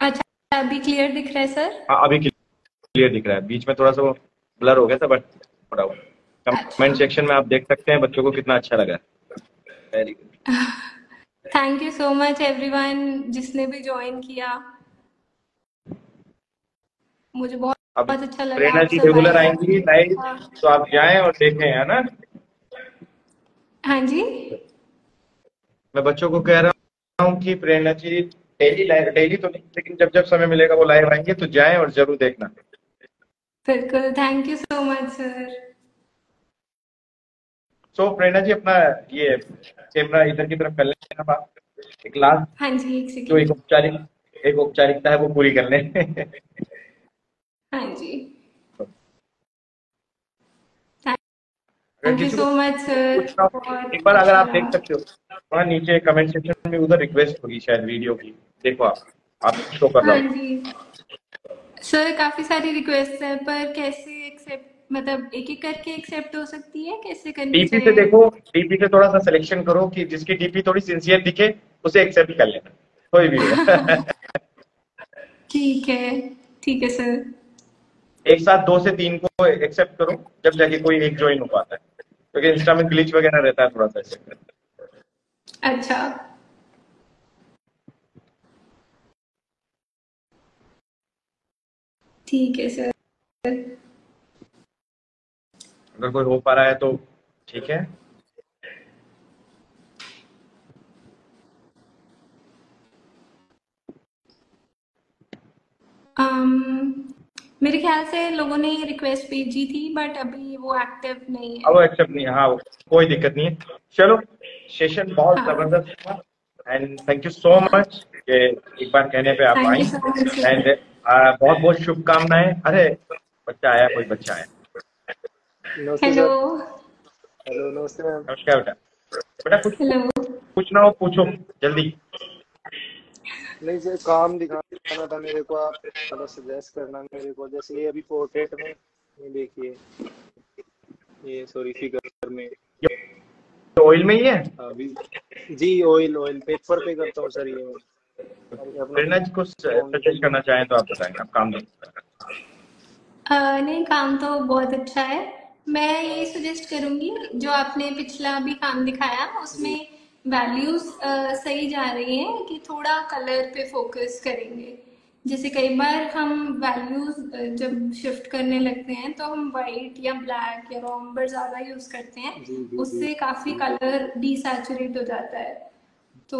Speaker 1: अच्छा, अभी क्लियर दिख रहा है सर?
Speaker 2: हाँ, अभी क्लियर दिख रहा है, बीच में थोड़ा सा वो ब्लर हो गया था, बट थोड़ा वो
Speaker 1: अच्छा,
Speaker 2: कमेंट सेक्शन में आप देख सकते हैं बच्चों को कितना अच्छा लगा। Very good.
Speaker 1: Thank you so much everyone जिसने भी ज्वाइन किया। मुझे बहुत
Speaker 2: अब
Speaker 1: बहुत अच्छा लगा
Speaker 2: प्रेरणा
Speaker 1: आप
Speaker 2: जी
Speaker 1: सब
Speaker 2: रेगुलर
Speaker 1: आए।
Speaker 2: आएंगी लाइव,
Speaker 1: हाँ।
Speaker 2: तो आप जाएं और देखें, है ना।
Speaker 1: हाँ जी,
Speaker 2: मैं बच्चों को कह रहा हूँ कि प्रेरणा जी डेली लाइव, डेली तो नहीं, लेकिन जब जब समय मिलेगा वो लाइव आएंगे, तो जाएं और जरूर देखना।
Speaker 1: बिल्कुल, thank you so much sir.
Speaker 2: So Prerna ji, अपना ये कैमरा इधर की तरफ कर लेना बात, एक लास्ट,
Speaker 1: हाँ जी, एक
Speaker 2: जो
Speaker 1: सेकेंड।
Speaker 2: एक औपचारिकता है वो पूरी कर लें।
Speaker 1: हाँ जी,
Speaker 2: अगर
Speaker 1: थैंक यू
Speaker 2: किसी को
Speaker 1: सो मच सर,
Speaker 2: पूछना हो, एक
Speaker 1: बहुत
Speaker 2: बार अगर
Speaker 1: अच्छा
Speaker 2: आप देख
Speaker 1: रहा।
Speaker 2: सकते हो, वहाँ नीचे कमेंट सेक्शन में उधर रिक्वेस्ट होगी शायद वीडियो की, देखो आप शो कर रहा
Speaker 1: हाँ
Speaker 2: हूँ।
Speaker 1: जी सर, काफी सारी रिक्वेस्ट है पर कैसे एक्सेप्ट, मतलब एक एक करके एक्सेप्ट हो सकती है, कैसे करनी
Speaker 2: डीपी से
Speaker 1: चाहिए?
Speaker 2: देखो, डीपी से थोड़ा सा सिलेक्शन करो कि जिसकी डीपी थोड़ी सिंसियर दिखे, उसे एक्सेप्ट कर लेना, कोई भी हो।
Speaker 1: ठीक है, ठीक है सर।
Speaker 2: एक साथ 2 से 3 को एक्सेप्ट करो, जब जाके कोई एक ज्वाइन हो पाता है, क्योंकि इंस्टा में ग्लिच वगैरह रहता है थोड़ा सा इस चक्कर में।
Speaker 1: अच्छा, ठीक है सर।
Speaker 2: अगर कोई हो पा रहा है तो ठीक है।
Speaker 1: मेरे ख्याल से लोगों ने रिक्वेस्ट भेजी थी बट अभी वो एक्टिव नहीं
Speaker 2: अब
Speaker 1: है।
Speaker 2: वो एक्सेप्ट नहीं, हाँ कोई दिक्कत नहीं है। चलो, सेशन बहुत
Speaker 1: हाँ,
Speaker 2: जबरदस्त था, and thank you so much कि एक बार कहने पे आप
Speaker 1: thank
Speaker 2: I,
Speaker 1: you so much
Speaker 2: and
Speaker 1: sir.
Speaker 2: बहुत बहुत शुभकामनाएं। अरे बच्चा आया, कोई बच्चा आया।
Speaker 3: नमस्ते
Speaker 1: हेलो।
Speaker 3: सर। हेलो, नमस्ते मैम।
Speaker 2: नमस्कार बेटा। बेटा कुछ
Speaker 1: हेलो।
Speaker 2: पूछना हो पूछो, जल्दी।
Speaker 3: नहीं सर, काम दिखाना था मेरे को, आप थोड़ा सजेस्ट करना मेरे को। जैसे ये अभी पोर्ट्रेट में, ये देखिए, ये सॉरी फिगर में
Speaker 2: ये ऑयल में ही है।
Speaker 3: अभी। जी, ऑयल ऑयल पेपर पे करता हूँ सर ये मैं। और ये अपना
Speaker 2: प्रेरणा जी को सजेस्ट
Speaker 3: फाउंडेशन।
Speaker 2: करना चाहें तो आप बताएं, आप काम दो।
Speaker 1: नहीं, काम तो बहुत अच्छा है। मैं ये सजेस्ट करूंगी, जो आपने पिछला भी काम दिखाया
Speaker 3: जी
Speaker 1: उसमें वैल्यूज सही जा रही हैं कि थोड़ा कलर पे फोकस करेंगे। जैसे कई बार हम वैल्यूज जब शिफ्ट करने लगते हैं तो हम वाइट या ब्लैक या रॉम्बर ज्यादा यूज करते हैं,
Speaker 3: जी जी जी।
Speaker 1: उससे काफी कलर डिसैचुरेट हो जाता है। तो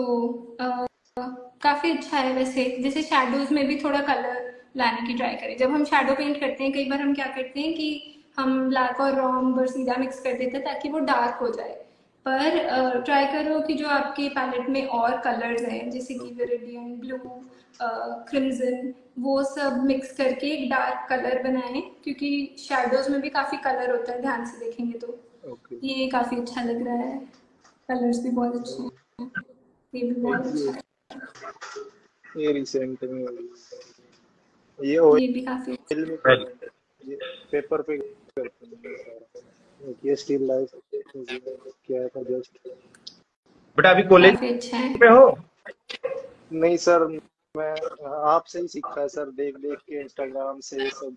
Speaker 1: काफी अच्छा है वैसे। जैसे शैडोज में भी थोड़ा कलर लाने की ट्राई करें। जब हम शैडो पेंट करते हैं, कई बार हम क्या करते हैं कि हम ब्लैक और रॉम्ब और सीधा मिक्स कर देते हैं ताकि वो डार्क हो जाए। पर ट्राई करो कि जो आपके पैलेट में और कलर्स हैं, जैसे कि विरिडियन ब्लू, क्रिम्जन, वो सब मिक्स करके एक डार्क कलर बनाएं, क्योंकि शैडोज में भी काफी कलर होता है, ध्यान से देखेंगे तो
Speaker 3: ओके।
Speaker 1: ये काफी अच्छा लग रहा है। कलर्स भी बहुत अच्छे हैं, ये भी बहुत अच्छा है।
Speaker 3: ये रिसेंट में हुई। ये
Speaker 1: ये भी काफी
Speaker 3: ऑयल
Speaker 1: अच्छा
Speaker 3: में कर रहा हूँ, ये पेपर पे करता हूँ ये सारा। एक ये स्टिल लाइफ किया था जस्ट।
Speaker 2: बेटा अभी कॉलेज
Speaker 1: काफी अच्छा है।
Speaker 2: में हो?
Speaker 3: नहीं सर, मैं आपसे ही सीखा है सर, देख देख के इंस्टाग्राम से ये सब।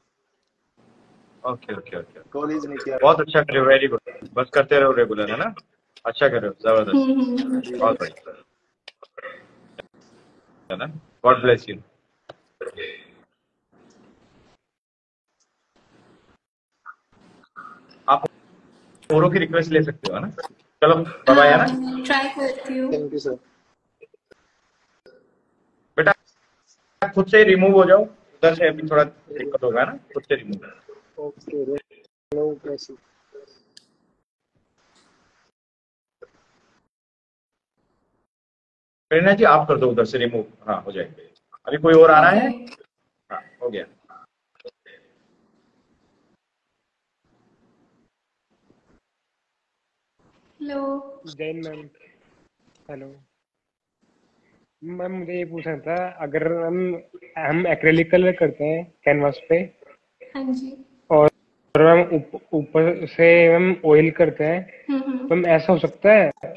Speaker 2: Okay okay okay.
Speaker 3: कॉलेज नहीं किया
Speaker 2: बहुत अच्छा कर रहे हो, वेरी गुड। बस करते रहो रेगुलर, है ना। अच्छा कर रहे हो, जबरदस्त,
Speaker 3: जी।
Speaker 2: बहुत बढ़िया, है ना। God bless you. आप औरों की रिक्वेस्ट ले सकते हो, है ना। चलो बाय बाय, है
Speaker 1: हाँ,
Speaker 2: ना।
Speaker 1: मैं ट्राई करती हूँ।
Speaker 3: Thank you sir.
Speaker 2: बेटा खुद से रिमूव हो जाओ, उधर से अभी थोड़ा दिक्कत होगा ना, खुद से रिमूव।
Speaker 3: ओके, हेलो कैसी।
Speaker 2: प्रेरणा जी आप कर दो उधर से रिमूव, हाँ हो जाएगा। अभी कोई और आ रहा
Speaker 1: ओके।
Speaker 2: है? हाँ हो गया।
Speaker 1: Hello.
Speaker 4: Jain ma'am, hello ma'am. मुझे ये पूछना था, अगर हम एक्रेलिक कलर करते हैं कैनवास पे
Speaker 1: हाँ जी।
Speaker 4: और हम ऊपर से हम ऑयल करते हैं, तो हम ऐसा हो सकता है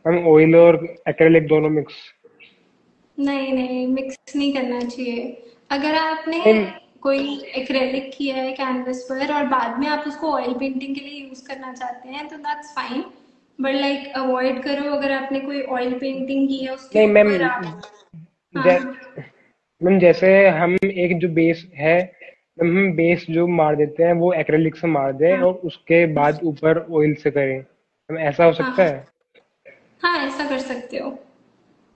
Speaker 4: हम ऑयल और एक्रेलिक दोनों मिक्स?
Speaker 1: नहीं नहीं, मिक्स नहीं करना चाहिए। अगर आपने
Speaker 4: नहीं
Speaker 1: कोई एक्रेलिक किया है कैनवस पर और बाद में आप उसको ऑयल पेंटिंग के लिए यूज करना चाहते हैं तो that's fine, but like avoid करो। अगर आपने कोई ऑयल पेंटिंग की है उसके
Speaker 4: नहीं मैम,
Speaker 1: ऊपर आप, हाँ
Speaker 4: जै,
Speaker 1: हाँ
Speaker 4: मैम जैसे हम एक जो बेस है, हम बेस जो मार देते हैं वो एक्रेलिक से मार दें
Speaker 1: हाँ
Speaker 4: और उसके बाद ऊपर ऑयल से करें, हम ऐसा हो
Speaker 1: हाँ
Speaker 4: सकता
Speaker 1: हाँ
Speaker 4: है?
Speaker 1: हाँ, ऐसा कर सकते हो।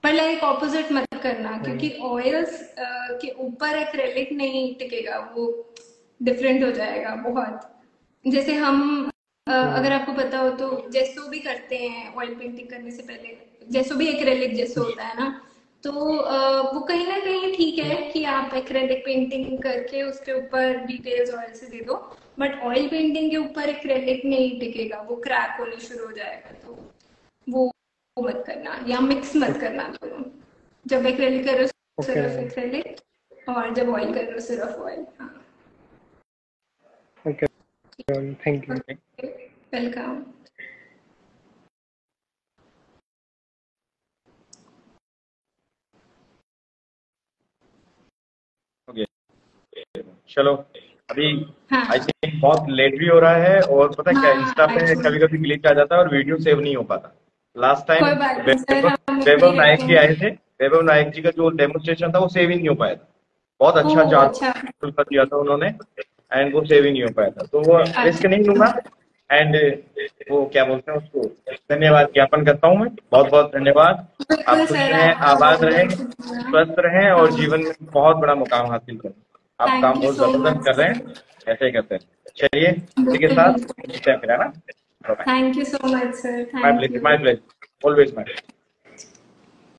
Speaker 1: पर लाइक ऑपोजिट मत करना, क्योंकि
Speaker 4: हम्म,
Speaker 1: ऑयल्स के ऊपर एक्रेलिक नहीं टिकेगा, वो डिफरेंट हो जाएगा बहुत। जैसे हम अगर
Speaker 4: हम्म,
Speaker 1: आपको पता हो तो जेसो भी करते हैं ऑयल पेंटिंग करने से पहले। जेसो भी एक्रेलिक जेसो होता है ना, तो वो कहीं ना कहीं ठीक है कि आप एक्रेलिक पेंटिंग करके उसके ऊपर डिटेल्स ऑयल से दे दो, बट ऑयल पेंटिंग के ऊपर एक्रेलिक नहीं टिकेगा, वो क्रैक होने शुरू हो जाएगा। तो वो मत करना, या मिक्स मत करना दोनों। जब एक्रेलिक करो
Speaker 4: ओके
Speaker 1: सिर्फ
Speaker 4: मैम,
Speaker 1: एक्रेलिक, और जब ऑयल करो सिर्फ ऑयल। हाँ,
Speaker 4: okay ma'am, thank you.
Speaker 1: Welcome.
Speaker 2: Okay, चलो अभी आई
Speaker 1: हाँ
Speaker 2: थिंक बहुत लेट भी हो रहा है, और पता है क्या, इंस्टा
Speaker 1: हाँ,
Speaker 2: पे कभी कभी ग्लिच आ जाता है और वीडियो सेव नहीं हो पाता। लास्ट टाइम
Speaker 1: कोई बात नहीं सर,
Speaker 2: वैभव
Speaker 1: हम
Speaker 2: वैभव
Speaker 1: नहीं
Speaker 2: नायक जी
Speaker 1: रखेंगे।
Speaker 2: आए थे। वैभव नायक जी का जो डेमोन्स्ट्रेशन था वो सेव ही नहीं हो पाया था। बहुत अच्छा
Speaker 1: ओह
Speaker 2: चार्ट
Speaker 1: अच्छा।
Speaker 2: कर दिया था उन्होंने, एंड वो सेव ही नहीं हो पाया था, तो वो रिस्क नहीं लूंगा। एंड वो क्या बोलते हैं उसको, धन्यवाद ज्ञापन करता हूँ मैं, बहुत बहुत धन्यवाद। आप
Speaker 1: बिल्कुल
Speaker 2: खुश
Speaker 1: सर,
Speaker 2: रहें,
Speaker 1: आपका
Speaker 2: आबाद
Speaker 1: बहुत
Speaker 2: रहें,
Speaker 1: बहुत शुक्रिया।
Speaker 2: स्वस्थ रहें और
Speaker 1: हाँ,
Speaker 2: जीवन में बहुत बड़ा मुकाम हासिल करें। आप
Speaker 1: थैंक
Speaker 2: काम
Speaker 1: यू
Speaker 2: बहुत
Speaker 1: सो
Speaker 2: जबरदस्त
Speaker 1: मच
Speaker 2: कर रहे
Speaker 1: सर।
Speaker 2: हैं, ऐसे ही करते हैं। चलिए इसी के
Speaker 1: बिल्कुल
Speaker 2: साथ
Speaker 1: बिल्कुल।
Speaker 2: मिलते हैं फिर, है ना? Bye.
Speaker 1: Thank you so much sir,
Speaker 2: my
Speaker 1: thank
Speaker 2: pleasure,
Speaker 1: you.
Speaker 2: My pleasure, always my.